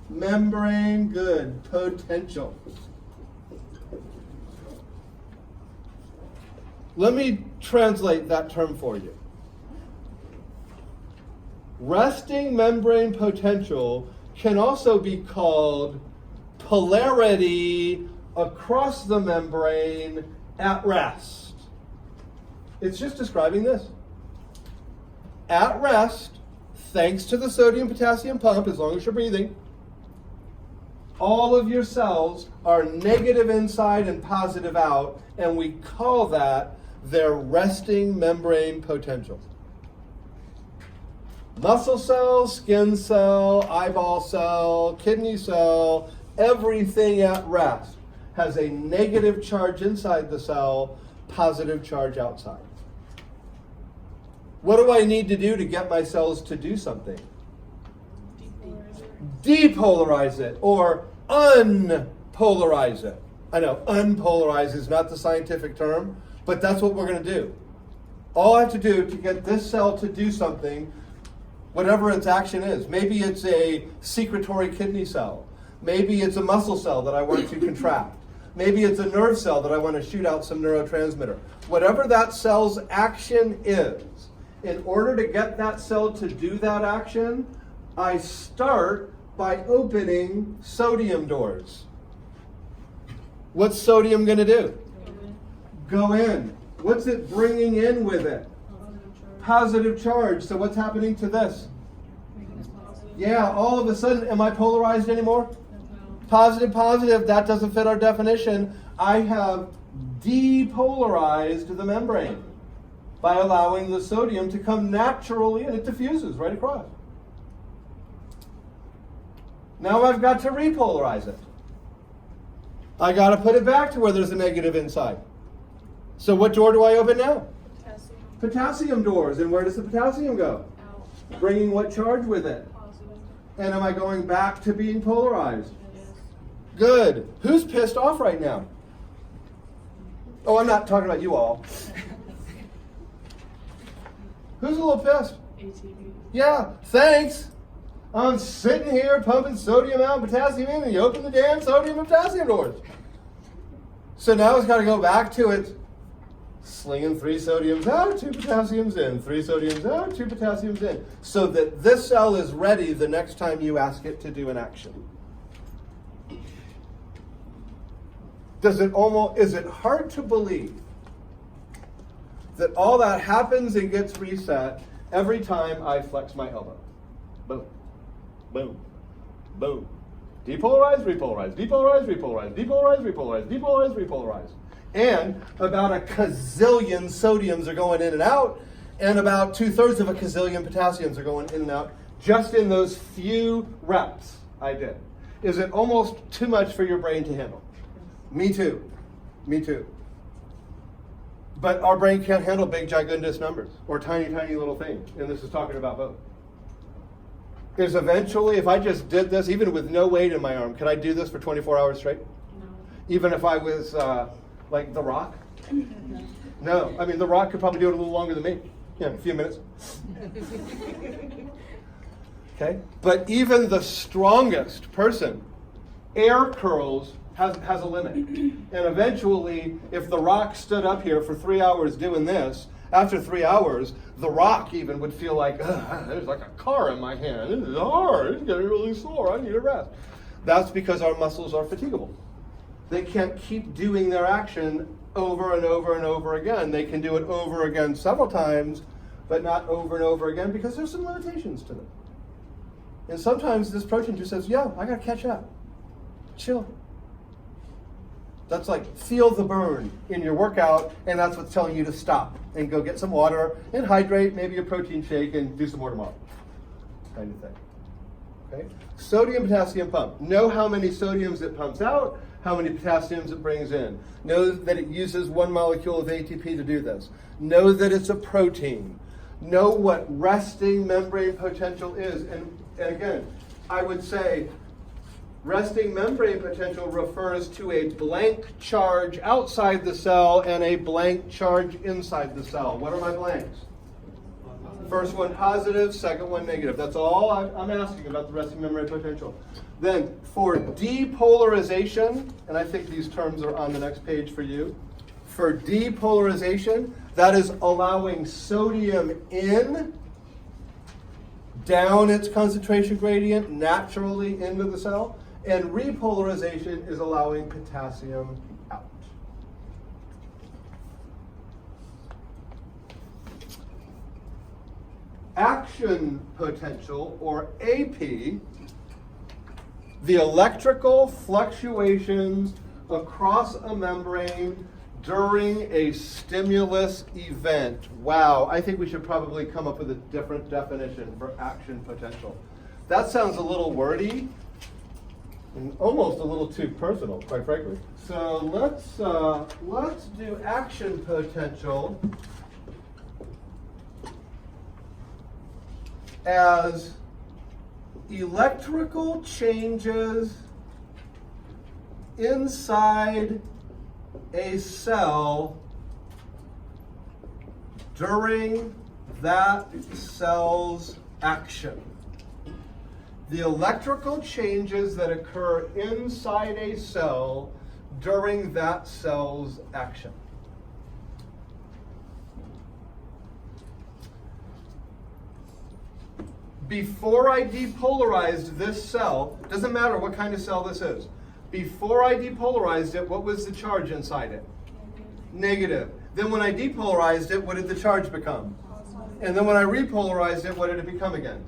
membrane potential. Let me translate that term for you. Resting membrane potential can also be called polarity across the membrane at rest. It's just describing this. At rest, thanks to the sodium potassium pump, as long as you're breathing, all of your cells are negative inside and positive out, and we call that their resting membrane potential. Muscle cell, skin cell, eyeball cell, kidney cell, everything at rest has a negative charge inside the cell, positive charge outside. What do I need to do to get my cells to do something? Depolarize it or unpolarize it. I know, unpolarize is not the scientific term, but that's what we're going to do. All I have to do to get this cell to do something, whatever its action is, maybe it's a secretory kidney cell, maybe it's a muscle cell that I want to contract, maybe it's a nerve cell that I want to shoot out some neurotransmitter. Whatever that cell's action is, in order to get that cell to do that action, I start by opening sodium doors. What's sodium going to do? Go in. What's it bringing in with it? Positive charge. So what's happening to this? Yeah, all of a sudden, am I polarized anymore? Positive, positive, that doesn't fit our definition. I have depolarized the membrane by allowing the sodium to come naturally, and it diffuses right across. Now I've got to repolarize it. I got to put it back to where there's a negative inside. So what door do I open now? Potassium doors. And where does the potassium go? Out. Bringing what charge with it? Positive. And am I going back to being polarized? Yes. Good. Who's pissed off right now? Oh, I'm not talking about you all. Who's a little pissed? ATV. Yeah, thanks. I'm sitting here pumping sodium out and potassium in, and you open the damn sodium and potassium doors. So now it's got to go back to its slinging 3 sodiums out, 2 potassiums in, 3 sodiums out, 2 potassiums in, so that this cell is ready the next time you ask it to do an action. Is it hard to believe that all that happens and gets reset every time I flex my elbow? Boom, boom, boom. Depolarize, repolarize, depolarize, repolarize, depolarize, repolarize, depolarize, repolarize. And about a gazillion sodiums are going in and out, and about 2/3 of a gazillion potassiums are going in and out just in those few reps I did. Is it almost too much for your brain to handle? Me too. Me too. But our brain can't handle big, gigundous numbers or tiny, tiny little things. And this is talking about both. Because eventually, if I just did this, even with no weight in my arm, could I do this for 24 hours straight? No. Even if I was like The Rock? No. I mean, The Rock could probably do it a little longer than me. Yeah, a few minutes. Okay? But even the strongest person Air curls has a limit. And eventually, if the rock stood up here for 3 hours doing this, after 3 hours, the rock even would feel like, there's like a car in my hand. This is hard. It's getting really sore. I need a rest. That's because our muscles are fatigable. They can't keep doing their action over and over and over again. They can do it over again several times, but not over and over again because there's some limitations to them. And sometimes this protein just says, yeah, I got to catch up. Chill. That's like feel the burn in your workout, and that's what's telling you to stop and go get some water and hydrate, maybe a protein shake, and do some more tomorrow. Kind of thing. Okay? Sodium potassium pump. Know how many sodiums it pumps out, how many potassiums it brings in. Know that it uses 1 molecule of ATP to do this. Know that it's a protein. Know what resting membrane potential is. And again, I would say resting membrane potential refers to a blank charge outside the cell and a blank charge inside the cell. What are my blanks? First one positive, second one negative. That's all I'm asking about the resting membrane potential. Then for depolarization, and I think these terms are on the next page for you. For depolarization, that is allowing sodium in, down its concentration gradient naturally into the cell. And repolarization is allowing potassium out. Action potential, or AP, the electrical fluctuations across a membrane during a stimulus event. Wow, I think we should probably come up with a different definition for action potential. That sounds a little wordy and almost a little too personal, quite frankly. So let's do action potential as electrical changes inside a cell during that cell's action. The electrical changes that occur inside a cell during that cell's action. Before I depolarized this cell, doesn't matter what kind of cell this is, before I depolarized it, what was the charge inside it? Negative. Then when I depolarized it, what did the charge become? And then when I repolarized it, what did it become again?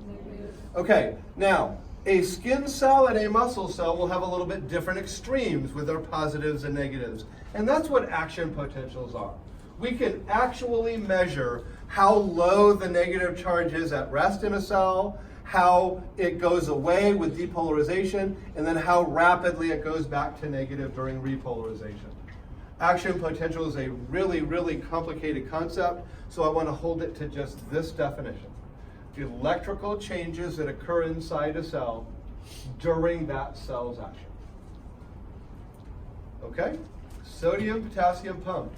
Okay, now, a skin cell and a muscle cell will have a little bit different extremes with their positives and negatives. And that's what action potentials are. We can actually measure how low the negative charge is at rest in a cell, how it goes away with depolarization, and then how rapidly it goes back to negative during repolarization. Action potential is a really, really complicated concept, so I want to hold it to just this definition. Electrical changes that occur inside a cell during that cell's action. Okay? Sodium, potassium pump.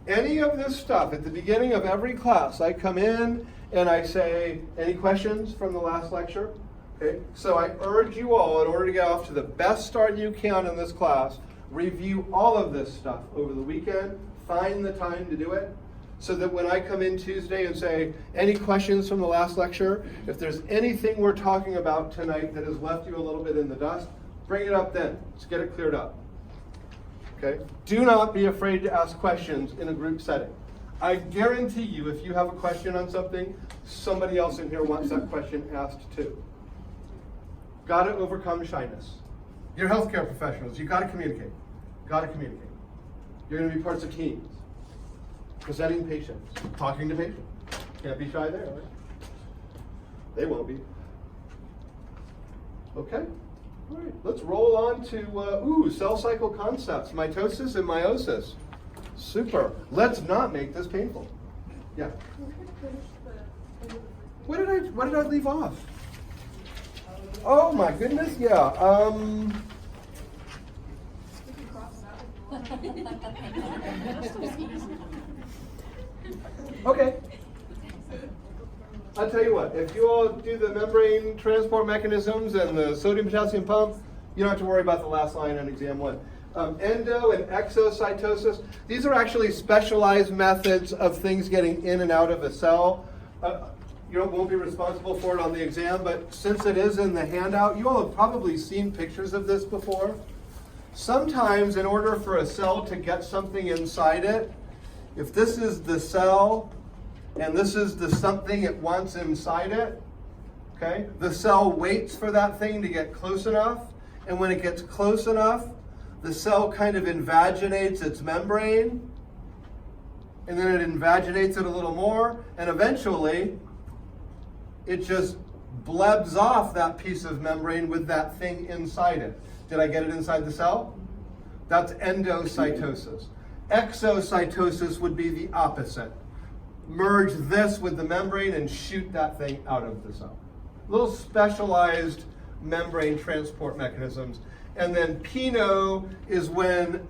Any of this stuff, at the beginning of every class, I come in and I say, any questions from the last lecture? Okay? So I urge you all, in order to get off to the best start you can in this class, review all of this stuff over the weekend, find the time to do it, so that when I come in Tuesday and say, any questions from the last lecture, if there's anything we're talking about tonight that has left you a little bit in the dust, bring it up then. Let's get it cleared up. Okay? Do not be afraid to ask questions in a group setting. I guarantee you, if you have a question on something, somebody else in here wants that question asked too. Got to overcome shyness. You're healthcare professionals. You got to communicate. Got to communicate. You're going to be parts of teams. Presenting patients, talking to patients. Can't be shy there, right? They won't be. Okay. All right. Let's roll on to cell cycle concepts, mitosis and meiosis. Super. Let's not make this painful. Yeah. What did I leave off? Oh my goodness. Yeah. Okay. I'll tell you what, if you all do the membrane transport mechanisms and the sodium potassium pump, You don't have to worry about the last line on exam 1. Endo and exocytosis, these are actually specialized methods of things getting in and out of a cell. You won't be responsible for it on the exam, but since it is in the handout, you all have probably seen pictures of this before. Sometimes in order for a cell to get something inside it, if this is the cell and this is the something it wants inside it, okay, the cell waits for that thing to get close enough, and when it gets close enough, the cell kind of invaginates its membrane, and then it invaginates it a little more, and eventually it just blebs off that piece of membrane with that thing inside it. Did I get it inside the cell? That's endocytosis. Exocytosis would be the opposite. Merge this with the membrane and shoot that thing out of the cell. Little specialized membrane transport mechanisms. And then pino is when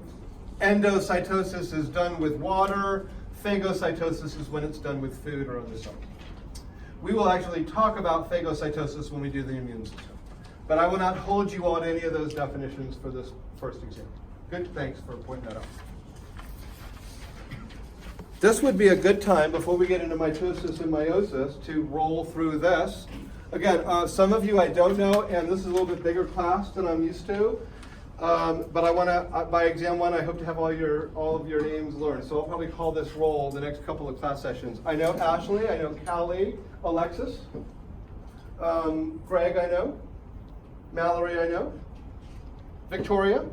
endocytosis is done with water. Phagocytosis is when it's done with food or other cells. We will actually talk about phagocytosis when we do the immune system. But I will not hold you on any of those definitions for this first exam. Good, thanks for pointing that out. This would be a good time, before we get into mitosis and meiosis, to roll through this. Again, some of you I don't know, and this is a little bit bigger class than I'm used to. But I want to, by exam 1, I hope to have all of your names learned. So I'll probably call this roll the next couple of class sessions. I know Ashley, I know Callie, Alexis, Greg, I know, Mallory, I know, Victoria,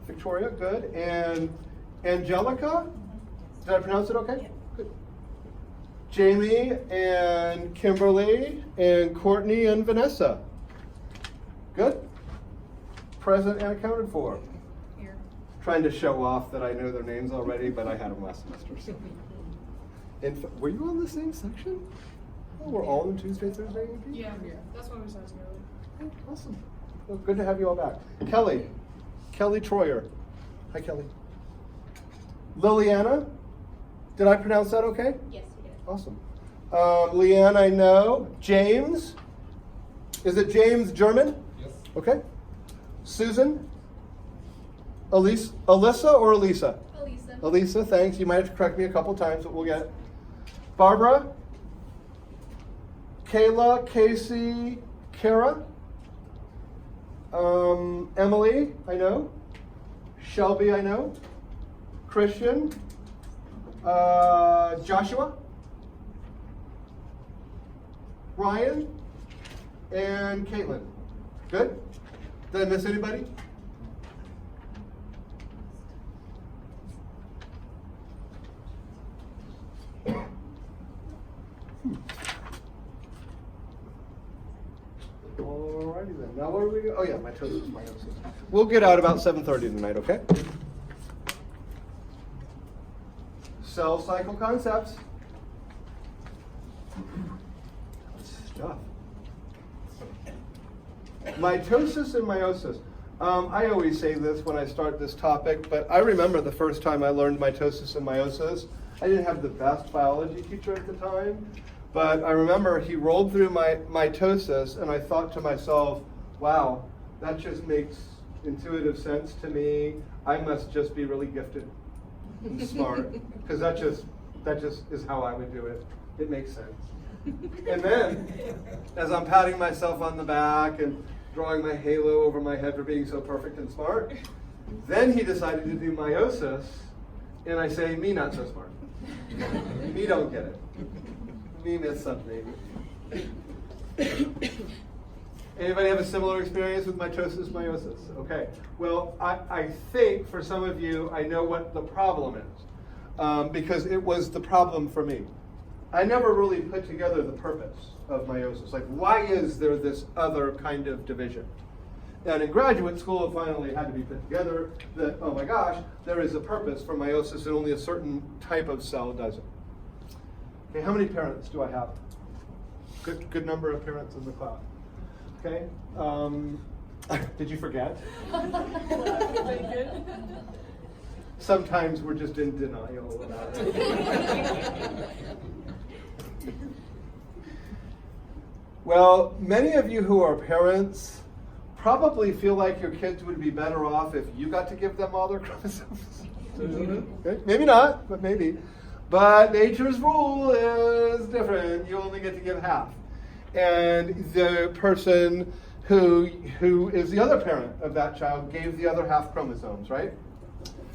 good, and Angelica. Did I pronounce it okay? Yeah. Good. Jamie and Kimberly and Courtney and Vanessa. Good? Present and accounted for. Here. Trying to show off that I know their names already, but I had them last semester. So. Were you on the same section? Oh, we're all in Tuesday, Thursday, AP? Yeah, that's what we said earlier. Oh, awesome. Well, good to have you all back. Kelly Troyer. Hi, Kelly. Liliana. Did I pronounce that okay? Yes, you did. Awesome. Leanne, I know. James. Is it James German? Yes. Okay. Susan. Alyssa or Elisa? Elisa. Elisa, thanks. You might have to correct me a couple times, but we'll get it. Barbara. Kayla, Casey, Kara. Emily, I know. Shelby, I know. Christian. Joshua, Ryan, and Caitlin. Good? Did I miss anybody? Alrighty then. Now where do we go? Oh yeah, mitosis, meiosis. We'll get out about 7:30 tonight, okay? Cell cycle concepts. Stuff. Mitosis and meiosis. I always say this when I start this topic, but I remember the first time I learned mitosis and meiosis. I didn't have the best biology teacher at the time, but I remember he rolled through my mitosis, and I thought to myself, wow, that just makes intuitive sense to me. I must just be really gifted and smart, because that just is how I would do it. It makes sense. And then, as I'm patting myself on the back and drawing my halo over my head for being so perfect and smart, then he decided to do meiosis, and I say, me not so smart. Me don't get it. Me miss something. Anybody have a similar experience with mitosis, meiosis? Okay. Well, I think for some of you, I know what the problem is, because it was the problem for me. I never really put together the purpose of meiosis. Like, why is there this other kind of division? And in graduate school, it finally had to be put together that, oh my gosh, there is a purpose for meiosis and only a certain type of cell does it. Okay, how many parents do I have? Good number of parents in the class. Okay. Did you forget? Sometimes we're just in denial about it. Well, many of you who are parents probably feel like your kids would be better off if you got to give them all their chromosomes. Okay? Maybe not, but maybe. But nature's rule is different. You only get to give half. And the person who is the other parent of that child gave the other half chromosomes, right?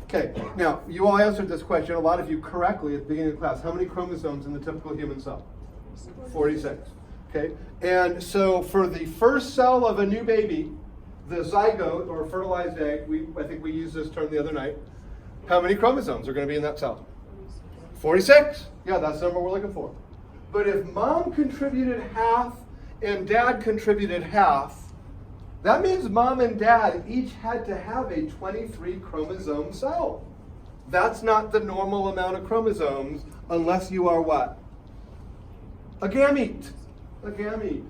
Okay, now, you all answered this question, a lot of you correctly at the beginning of class. How many chromosomes in the typical human cell? 46. Okay, and so for the first cell of a new baby, the zygote or fertilized egg, I think we used this term the other night, how many chromosomes are going to be in that cell? 46. Yeah, that's the number we're looking for. But if mom contributed half and dad contributed half, that means mom and dad each had to have a 23 chromosome cell. That's not the normal amount of chromosomes unless you are what? A gamete. A gamete.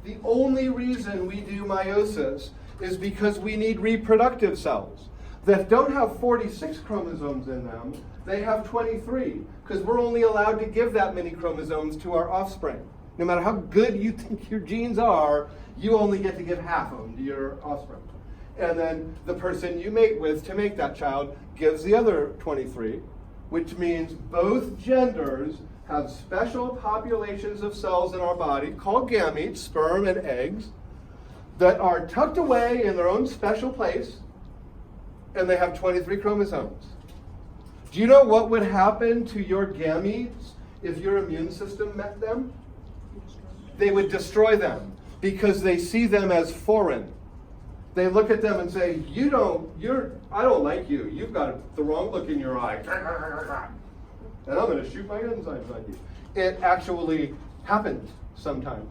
The only reason we do meiosis is because we need reproductive cells that don't have 46 chromosomes in them. They have 23 because we're only allowed to give that many chromosomes to our offspring. No matter how good you think your genes are, you only get to give half of them to your offspring. And then the person you mate with to make that child gives the other 23, which means both genders have special populations of cells in our body called gametes, sperm and eggs, that are tucked away in their own special place, and they have 23 chromosomes. Do you know what would happen to your gametes if your immune system met them? They would destroy them because they see them as foreign. They look at them and say, I don't like you. You've got the wrong look in your eye. And I'm going to shoot my enzymes on you. It actually happens sometimes.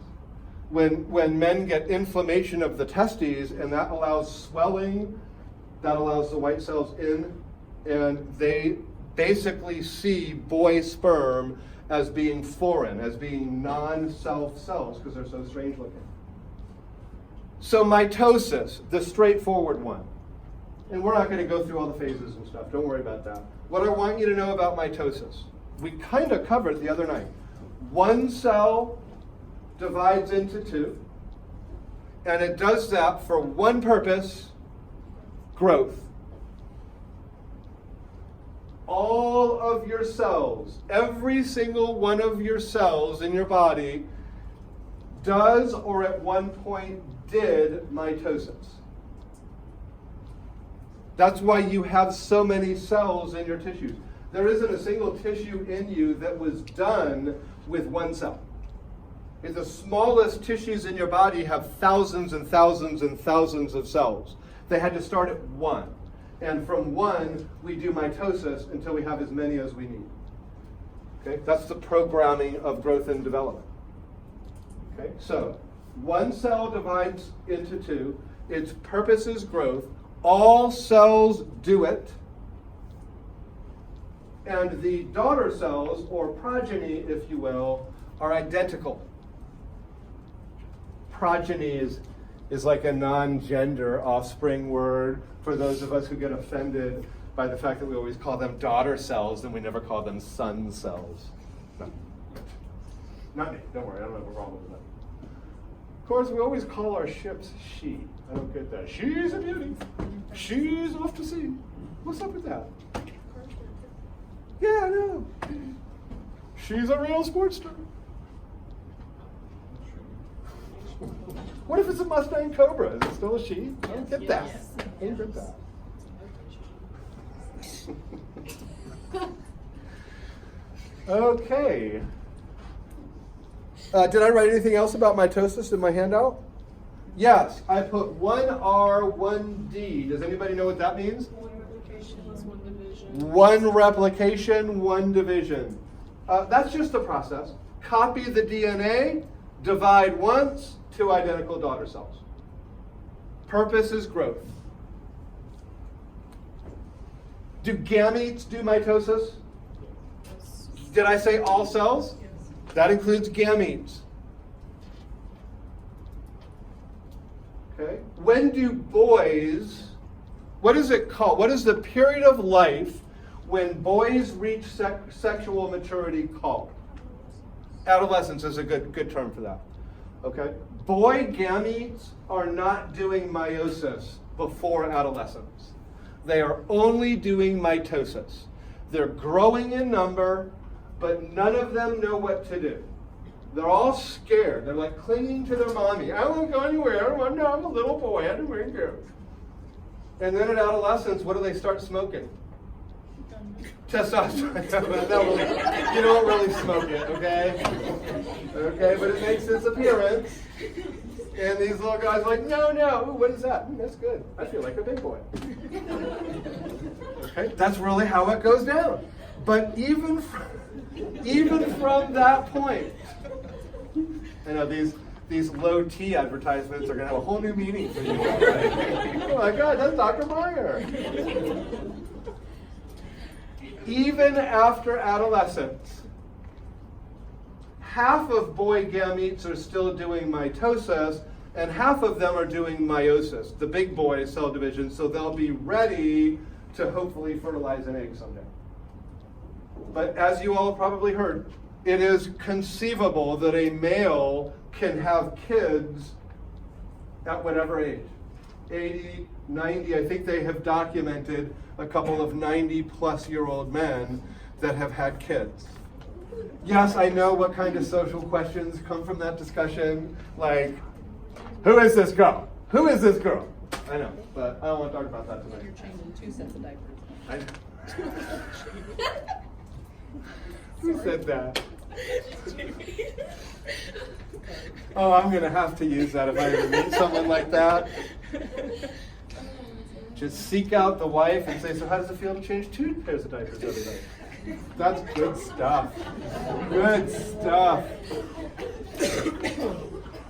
When men get inflammation of the testes, and that allows swelling, that allows the white cells in, and they basically see boy sperm as being foreign, as being non-self cells, because they're so strange looking. So mitosis, the straightforward one. And we're not going to go through all the phases and stuff. Don't worry about that. What I want you to know about mitosis, we kind of covered the other night. One cell divides into two, and it does that for one purpose, growth. All of your cells, every single one of your cells in your body does or at one point did mitosis. That's why you have so many cells in your tissues. There isn't a single tissue in you that was done with one cell. The smallest tissues in your body have thousands and thousands and thousands of cells. They had to start at one. And from one, we do mitosis until we have as many as we need. Okay, that's the programming of growth and development. Okay, so one cell divides into two. Its purpose is growth. All cells do it. And the daughter cells, or progeny, if you will, are identical. Progeny is like a non-gender offspring word for those of us who get offended by the fact that we always call them daughter cells and we never call them son cells. No. Not me, don't worry, I don't have a problem with that. Of course, we always call our ships she. I don't get that. She's a beauty. She's off to sea. What's up with that? Yeah, I know. She's a real sportster. What if it's a Mustang Cobra? Is it still a she? I don't get that. I don't get that. Okay. Did I write anything else about mitosis in my handout? Yes, I put 1R, 1D. Does anybody know what that means? One replication is one division. One replication, one division. That's just the process. Copy the DNA, divide once, two identical daughter cells. Purpose is growth. Do gametes do mitosis? Yes. Did I say all cells? Yes. That includes gametes. Okay. When do boys, what is it called? What is the period of life when boys reach sexual maturity called? Adolescence is a good term for that. Okay. Boy gametes are not doing meiosis before adolescence. They are only doing mitosis. They're growing in number, but none of them know what to do. They're all scared. They're like clinging to their mommy. I don't want to go anywhere. No, I'm a little boy. I don't want to go. And then at adolescence, what do they start smoking? Testosterone. You don't really smoke it, okay? Okay, but it makes its appearance. And these little guys are like, no. Ooh, what is that? Ooh, that's good. I feel like a big boy. Okay, that's really how it goes down. But even from that point, I know these low T advertisements are going to have a whole new meaning for you guys. Right? Oh my God, that's Dr. Meyer. Even after adolescence, half of boy gametes are still doing mitosis, and half of them are doing meiosis, the big boy cell division, so they'll be ready to hopefully fertilize an egg someday. But as you all probably heard, it is conceivable that a male can have kids at whatever age. 80, 90, I think they have documented a couple of 90-plus-year-old men that have had kids. Yes, I know what kind of social questions come from that discussion, like, who is this girl? Who is this girl? I know, but I don't want to talk about that tonight. You're changing 2 sets of diapers. I Who said that? Oh, I'm going to have to use that if I ever meet someone like that. Just seek out the wife and say, so how does it feel to change 2 pairs of diapers every night? That's good stuff. Good stuff.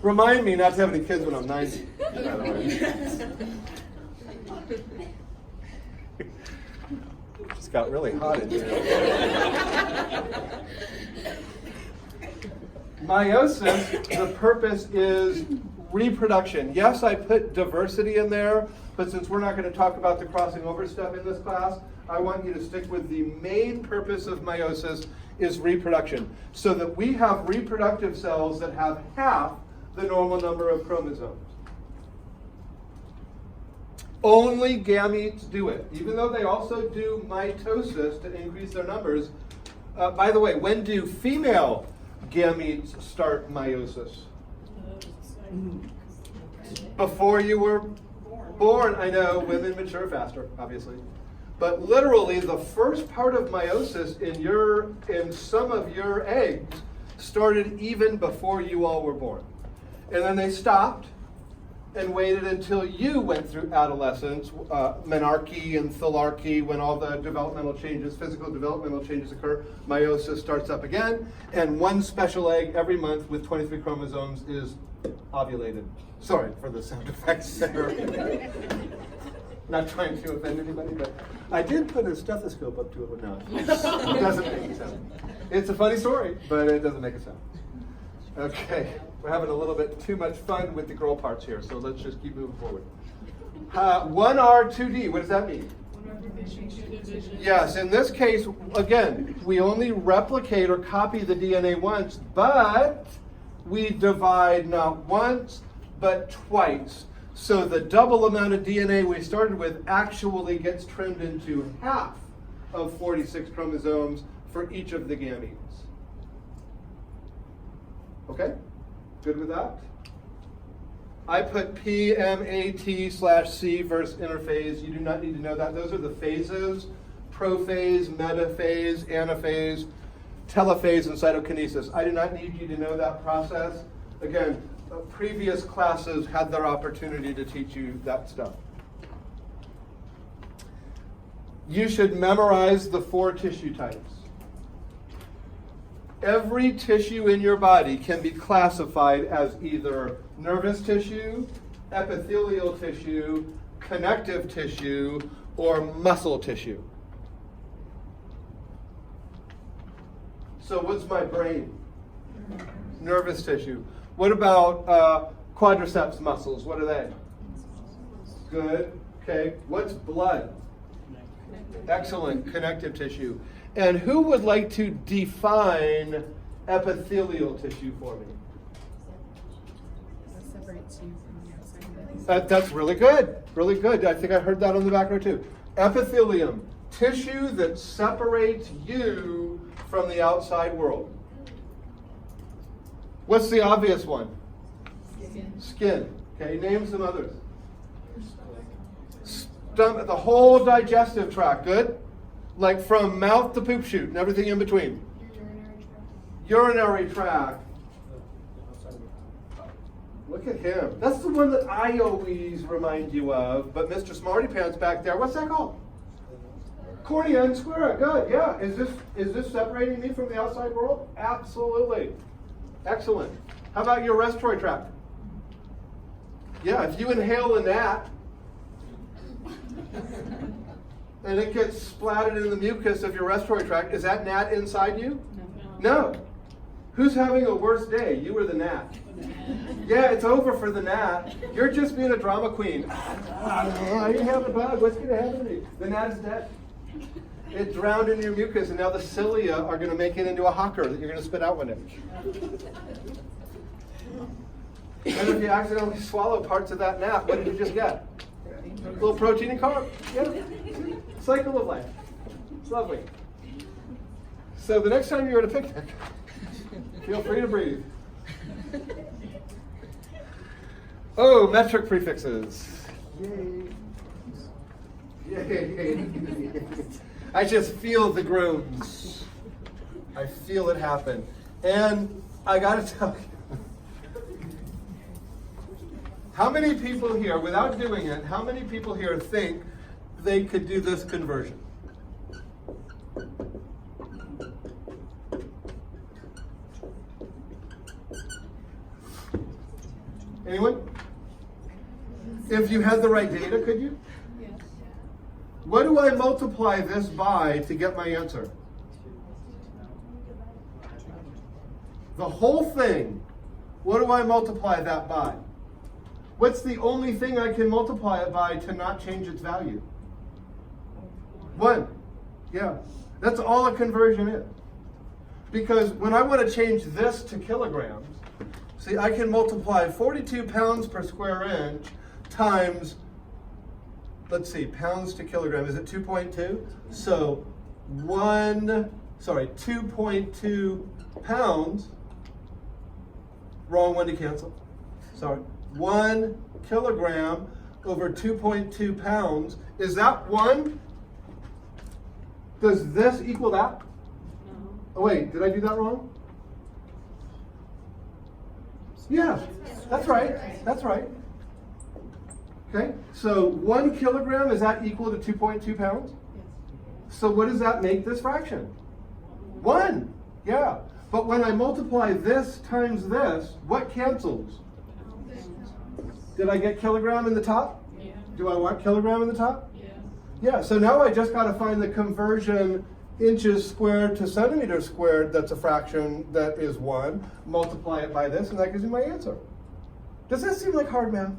Remind me not to have any kids when I'm 90. By the way. Just got really hot in here. Meiosis, the purpose is reproduction. Yes, I put diversity in there, but since we're not going to talk about the crossing over stuff in this class, I want you to stick with the main purpose of meiosis is reproduction, so that we have reproductive cells that have half the normal number of chromosomes. Only gametes do it, even though they also do mitosis to increase their numbers. By the way, when do female gametes start meiosis? Before you were born. I know women mature faster, obviously. But literally the first part of meiosis in some of your eggs started even before you all were born. And then they stopped and waited until you went through adolescence, menarche and thalarche, when all the developmental changes, physical developmental changes occur, meiosis starts up again, and one special egg every month with 23 chromosomes is ovulated. Sorry for the sound effects there. Not trying to offend anybody, but I did put a stethoscope up to it, but no, it doesn't make a sound. It's a funny story, but it doesn't make a sound. Okay, we're having a little bit too much fun with the girl parts here, so let's just keep moving forward. 1R, 2D, what does that mean? 1R division, 2 division. Yes, in this case, again, we only replicate or copy the DNA once, but we divide not once, but twice. So the double amount of DNA we started with actually gets trimmed into half of 46 chromosomes for each of the gametes. Okay? Good with that? I put PMAT/C versus interphase. You do not need to know that. Those are the phases: prophase, metaphase, anaphase, telophase, and cytokinesis. I do not need you to know that process. Again, previous classes had their opportunity to teach you that stuff. You should memorize the 4 tissue types. Every tissue in your body can be classified as either nervous tissue, epithelial tissue, connective tissue, or muscle tissue. So what's my brain? Nervous tissue. What about quadriceps muscles? What are they? Good. Okay. What's blood? Excellent. Connective tissue. And who would like to define epithelial tissue for me? separates you from the outside. That's really good. Really good. I think I heard that on the back row too. Epithelium, tissue that separates you from the outside world. What's the obvious one? Skin. Skin. Okay, name some others. Stomach, the whole digestive tract. Good. Like from mouth to poop chute and everything in between. Urinary tract. Look at him. That's the one that I always remind you of. But Mr. Smarty Pants back there, what's that called? Cornea and sclera. Good. Yeah. Is this separating me from the outside world? Absolutely. Excellent. How about your respiratory tract? Yeah. If you inhale a gnat and it gets splattered in the mucus of your respiratory tract, is that gnat inside you? No. Who's having a worse day, you or the gnat? Yeah, it's over for the gnat. You're just being a drama queen. I didn't have a bug. What's going to happen to me? The gnat is dead. It drowned in your mucus, and now the cilia are going to make it into a hawker that you're going to spit out one day. And if you accidentally swallow parts of that gnat, what did you just get? A little protein and carb. Yeah. Cycle of life. It's lovely. So the next time you're at a picnic, feel free to breathe. Oh, metric prefixes. Yay. Yay. I just feel the groans. I feel it happen. And I got to tell you, how many people here, without doing it, how many people here think they could do this conversion? Anyone? If you had the right data, could you? Yes. What do I multiply this by to get my answer? The whole thing. What do I multiply that by? What's the only thing I can multiply it by to not change its value? 1. Yeah. That's all a conversion is. Because when I want to change this to kilograms, see, I can multiply 42 pounds per square inch times, let's see, pounds to kilogram. Is it 2.2? So 2.2 pounds. Wrong one to cancel. Sorry. 1 kilogram over 2.2 pounds. Is that 1? Does this equal that? No. Oh, wait, did I do that wrong? Yeah, that's right. That's right. Okay, so 1 kilogram, is that equal to 2.2 pounds? So what does that make this fraction? 1. Yeah. But when I multiply this times this, what cancels? Did I get kilogram in the top? Yeah. Do I want kilogram in the top? Yeah. Yeah, so now I just got to find the conversion inches squared to centimeters squared that's a fraction that is 1, multiply it by this, and that gives me my answer. Does that seem like hard math?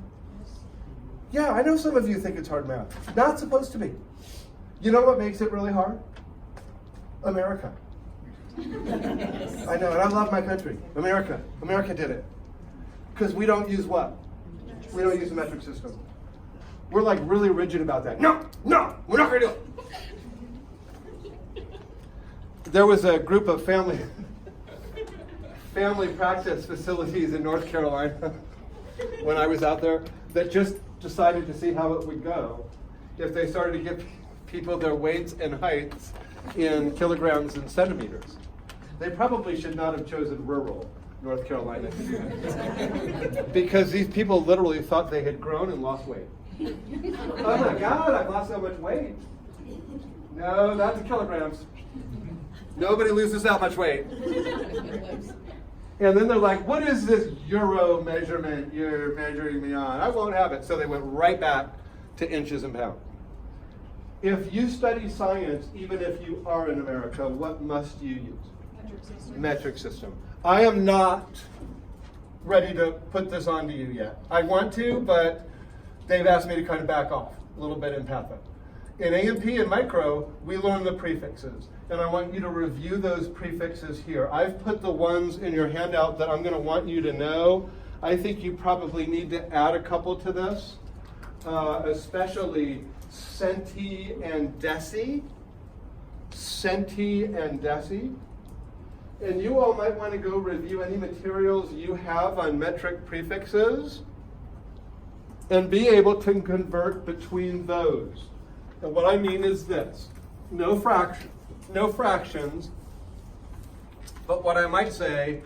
Yeah, I know some of you think it's hard math. Not supposed to be. You know what makes it really hard? America. I know, and I love my country. America. America did it. Because we don't use what? We don't use the metric system. We're like really rigid about that. No, we're not going to do it. There was a group of family practice facilities in North Carolina when I was out there that just decided to see how it would go if they started to give people their weights and heights in kilograms and centimeters. They probably should not have chosen rural North Carolina to do that. Because these people literally thought they had grown and lost weight. Oh my God, I've lost so much weight. No, that's kilograms. Nobody loses that much weight. And then they're like, what is this euro measurement you're measuring me on? I won't have it. So they went right back to inches and pounds. If you study science, even if you are in America, what must you use? Metric system. Metric system. I am not ready to put this on to you yet. I want to, but they've asked me to kind of back off a little bit in Patho. In A&P and Micro, we learn the prefixes. And I want you to review those prefixes here. I've put the ones in your handout that I'm going to want you to know. I think you probably need to add a couple to this, especially centi and deci. Centi and deci. And you all might want to go review any materials you have on metric prefixes and be able to convert between those. And what I mean is this, no fractions, but what I might say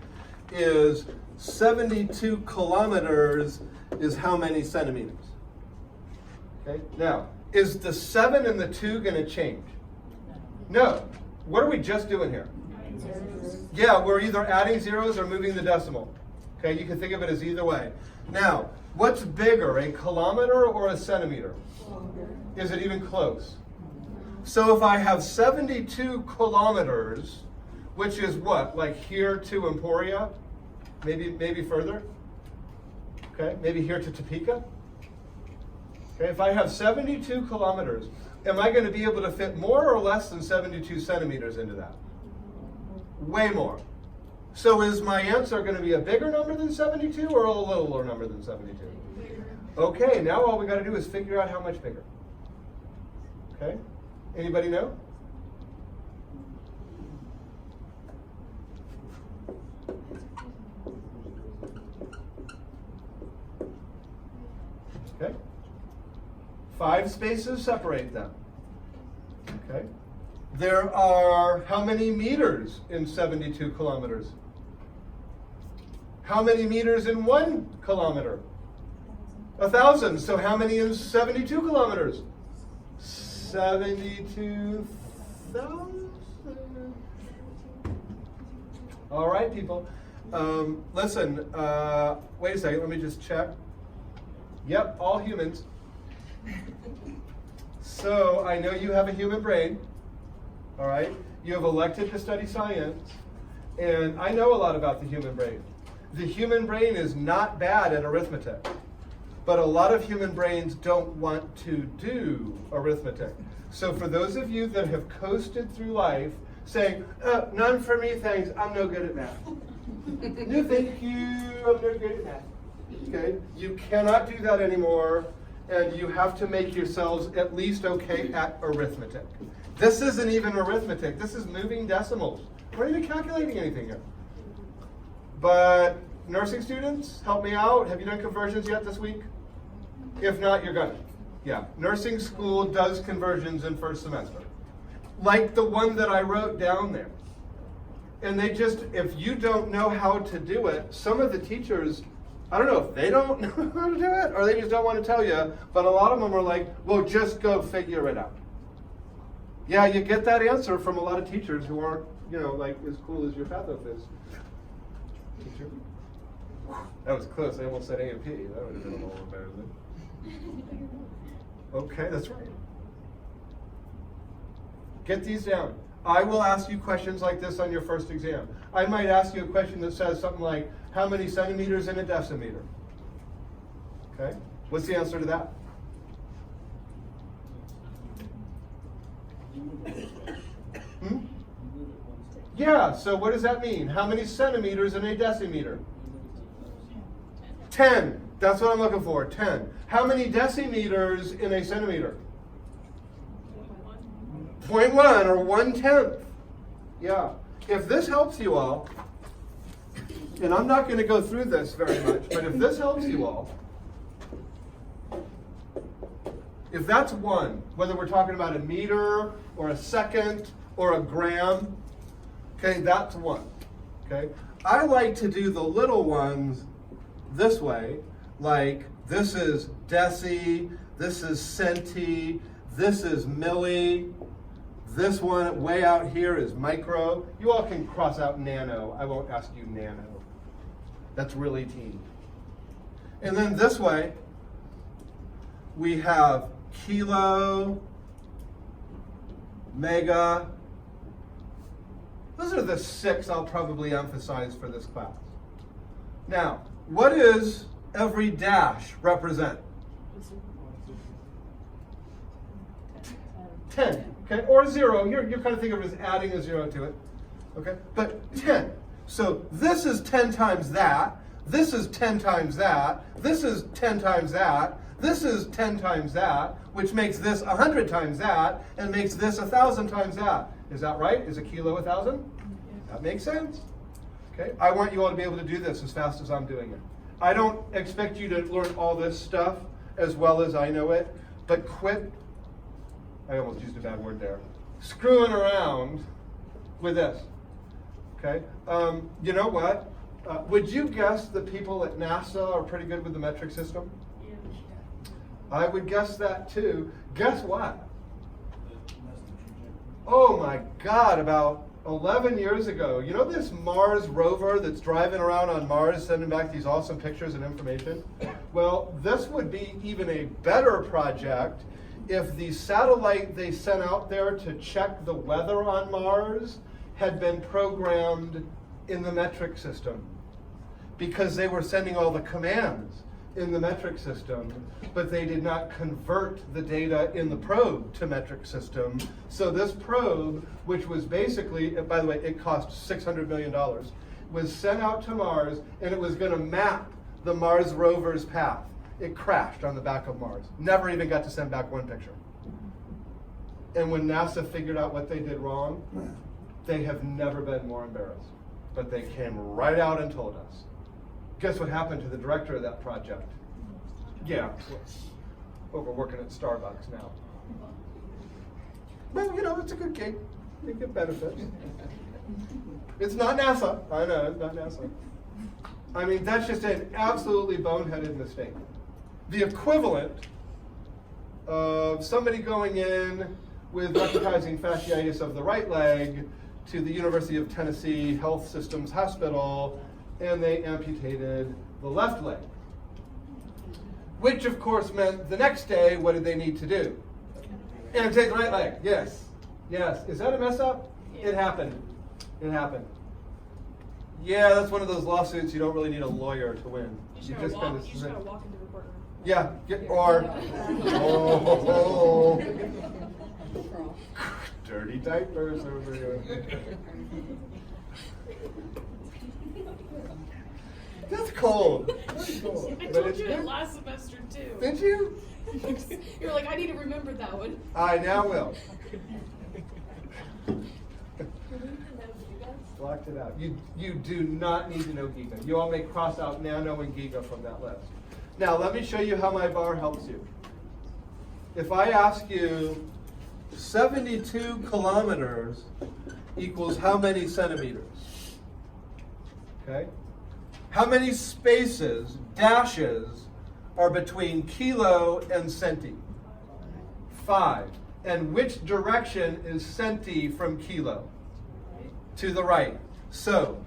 is 72 kilometers is how many centimeters? Okay, now, is the 7 and the 2 going to change? No. What are we just doing here? Yeah, we're either adding zeros or moving the decimal. Okay, you can think of it as either way. Now, what's bigger, a kilometer or a centimeter? Is it even close? So if I have 72 kilometers, which is what, like here to Emporia? Maybe further? Okay, maybe here to Topeka? Okay, if I have 72 kilometers, am I going to be able to fit more or less than 72 centimeters into that? Way more. So is my answer going to be a bigger number than 72 or a littler number than 72? Okay, now all we got to do is figure out how much bigger. Okay? Anybody know? Okay? 5 spaces separate them. Okay? There are how many meters in 72 kilometers? How many meters in 1 kilometer? 1,000. So how many in 72 kilometers? 72,000. All right, people. Listen, wait a second. Let me just check. Yep, all humans. So I know you have a human brain. All right, you have elected to study science, and I know a lot about the human brain. The human brain is not bad at arithmetic, but a lot of human brains don't want to do arithmetic. So for those of you that have coasted through life saying, none for me, thanks, I'm no good at math. No, thank you, I'm no good at math. Okay, you cannot do that anymore, and you have to make yourselves at least okay at arithmetic. This isn't even arithmetic. This is moving decimals. We're not even calculating anything here. But nursing students, help me out. Have you done conversions yet this week? If not, you're good. Yeah, nursing school does conversions in first semester. Like the one that I wrote down there. And they just, if you don't know how to do it, some of the teachers, I don't know if they don't know how to do it or they just don't want to tell you, but a lot of them are like, well, just go figure it out. Yeah, you get that answer from a lot of teachers who aren't, like as cool as your pathophys teacher. That was close. I almost said AMP. That would have been a little embarrassing. Okay, that's right. Get these down. I will ask you questions like this on your first exam. I might ask you a question that says something like, how many centimeters in a decimeter? Okay, what's the answer to that? Yeah, so what does that mean? How many centimeters in a decimeter? 10. That's what I'm looking for, 10. How many decimeters in a centimeter? 0.1 or 1/10. Yeah. If this helps you all, and I'm not going to go through this very much, but if this helps you all, if that's 1, whether we're talking about a meter or a second or a gram, okay, that's 1. Okay? I like to do the little ones this way, like this is deci, this is centi, this is milli, this one way out here is micro. You all can cross out nano. I won't ask you nano. That's really teeny. And then this way, we have kilo, mega. Those are the 6 I'll probably emphasize for this class. Now, what does every dash represent? 10, okay, or 0. You're kind of thinking of it as adding a 0 to it, okay? But 10. So this is 10 times that. this is 10 times that, this is 10 times that, this is 10 times that, which makes this 100 times that, and makes this 1,000 times that. Is that right? Is a kilo 1,000? That makes sense. Okay, I want you all to be able to do this as fast as I'm doing it. I don't expect you to learn all this stuff as well as I know it, but quit, I almost used a bad word there, screwing around with this. Okay, you know what? Would you guess that people at NASA are pretty good with the metric system? Yeah. I would guess that too. Guess what? Oh my God, about 11 years ago, you know this Mars rover that's driving around on Mars sending back these awesome pictures and information? Well, this would be even a better project if the satellite they sent out there to check the weather on Mars had been programmed in the metric system, because they were sending all the commands in the metric system, but they did not convert the data in the probe to metric system. So this probe, which was basically, by the way, it cost $600 million, was sent out to Mars, and it was going to map the Mars rover's path. It crashed on the back of Mars. Never even got to send back one picture. And when NASA figured out what they did wrong, they have never been more embarrassed. But they came right out and told us. Guess what happened to the director of that project? Yeah, over working at Starbucks now. Well, you know, it's a good gig. You get benefits. It's not NASA. I know, it's not NASA. I mean, that's just an absolutely boneheaded mistake. The equivalent of somebody going in with recognizing fasciitis of the right leg to the University of Tennessee Health Systems Hospital, and they amputated the left leg. Which of course meant the next day, what did they need to do? Amputate the right leg, yes. Yes, is that a mess up? It happened, it happened. Yeah, that's one of those lawsuits you don't really need a lawyer to win. You just gotta walk into the courtroom. Yeah, or dirty diapers over here. That's cold. That's cold. I But told it's you good. it last semester too. Did you? You're like, I need to remember that one. I now will. Blocked it out. You do not need to know Giga. You all may cross out Nano and Giga from that list. Now let me show you how my bar helps you. If I ask you 72 kilometers equals how many centimeters? Okay? How many spaces, dashes, are between kilo and centi? 5. And which direction is centi from kilo? To the right. So,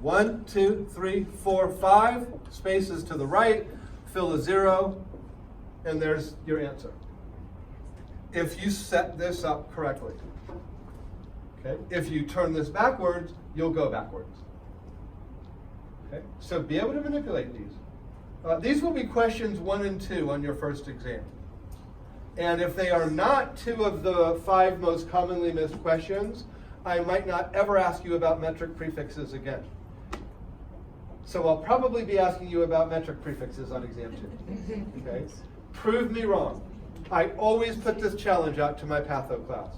1, 2, 3, 4, 5 spaces to the right, fill a 0, and there's your answer. If you set this up correctly. Okay? If you turn this backwards, you'll go backwards. Okay? So be able to manipulate these. These will be questions 1 and 2 on your first exam. And if they are not 2 of the 5 most commonly missed questions, I might not ever ask you about metric prefixes again. So I'll probably be asking you about metric prefixes on exam 2. Okay? Prove me wrong. I always put this challenge out to my patho class.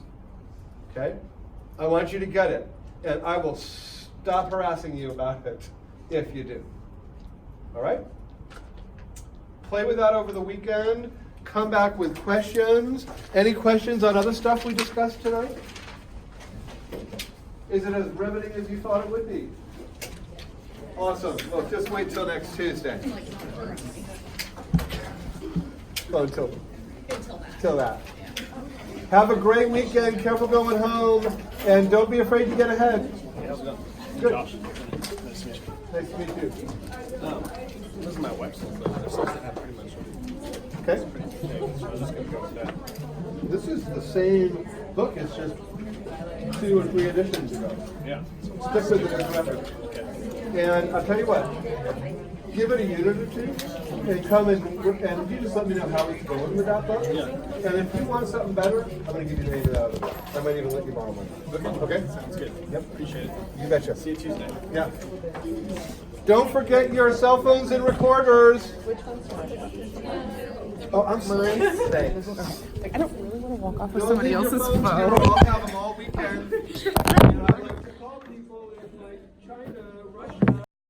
Okay? I want you to get it. And I will stop harassing you about it if you do. All right? Play with that over the weekend. Come back with questions. Any questions on other stuff we discussed tonight? Is it as riveting as you thought it would be? Awesome. Well, just wait till next Tuesday. Oh, until that. Have a great weekend. Careful going home. And don't be afraid to get ahead. Good. Josh, nice to meet you. Nice to meet you. This is my website, but they're supposed to have pretty much Okay. everything, so I'm just going to go with that. This is the same book. It's just 2 or 3 editions ago. Yeah. Stick with it forever. And I'll tell you what, give it a unit or 2 and come and you just let me know how it's going with that book. Yeah. And if you want something better, I'm going to give you the name of it. I might even let you borrow one. Okay? Sounds good. Yep. Appreciate it. You betcha. See you Tuesday. Yeah. Don't forget your cell phones and recorders. Oh, I'm sorry. Thanks. I don't really want to walk off with Don't somebody leave your else's phones here. phone. I'll have them all weekend. And I like to call people in like China,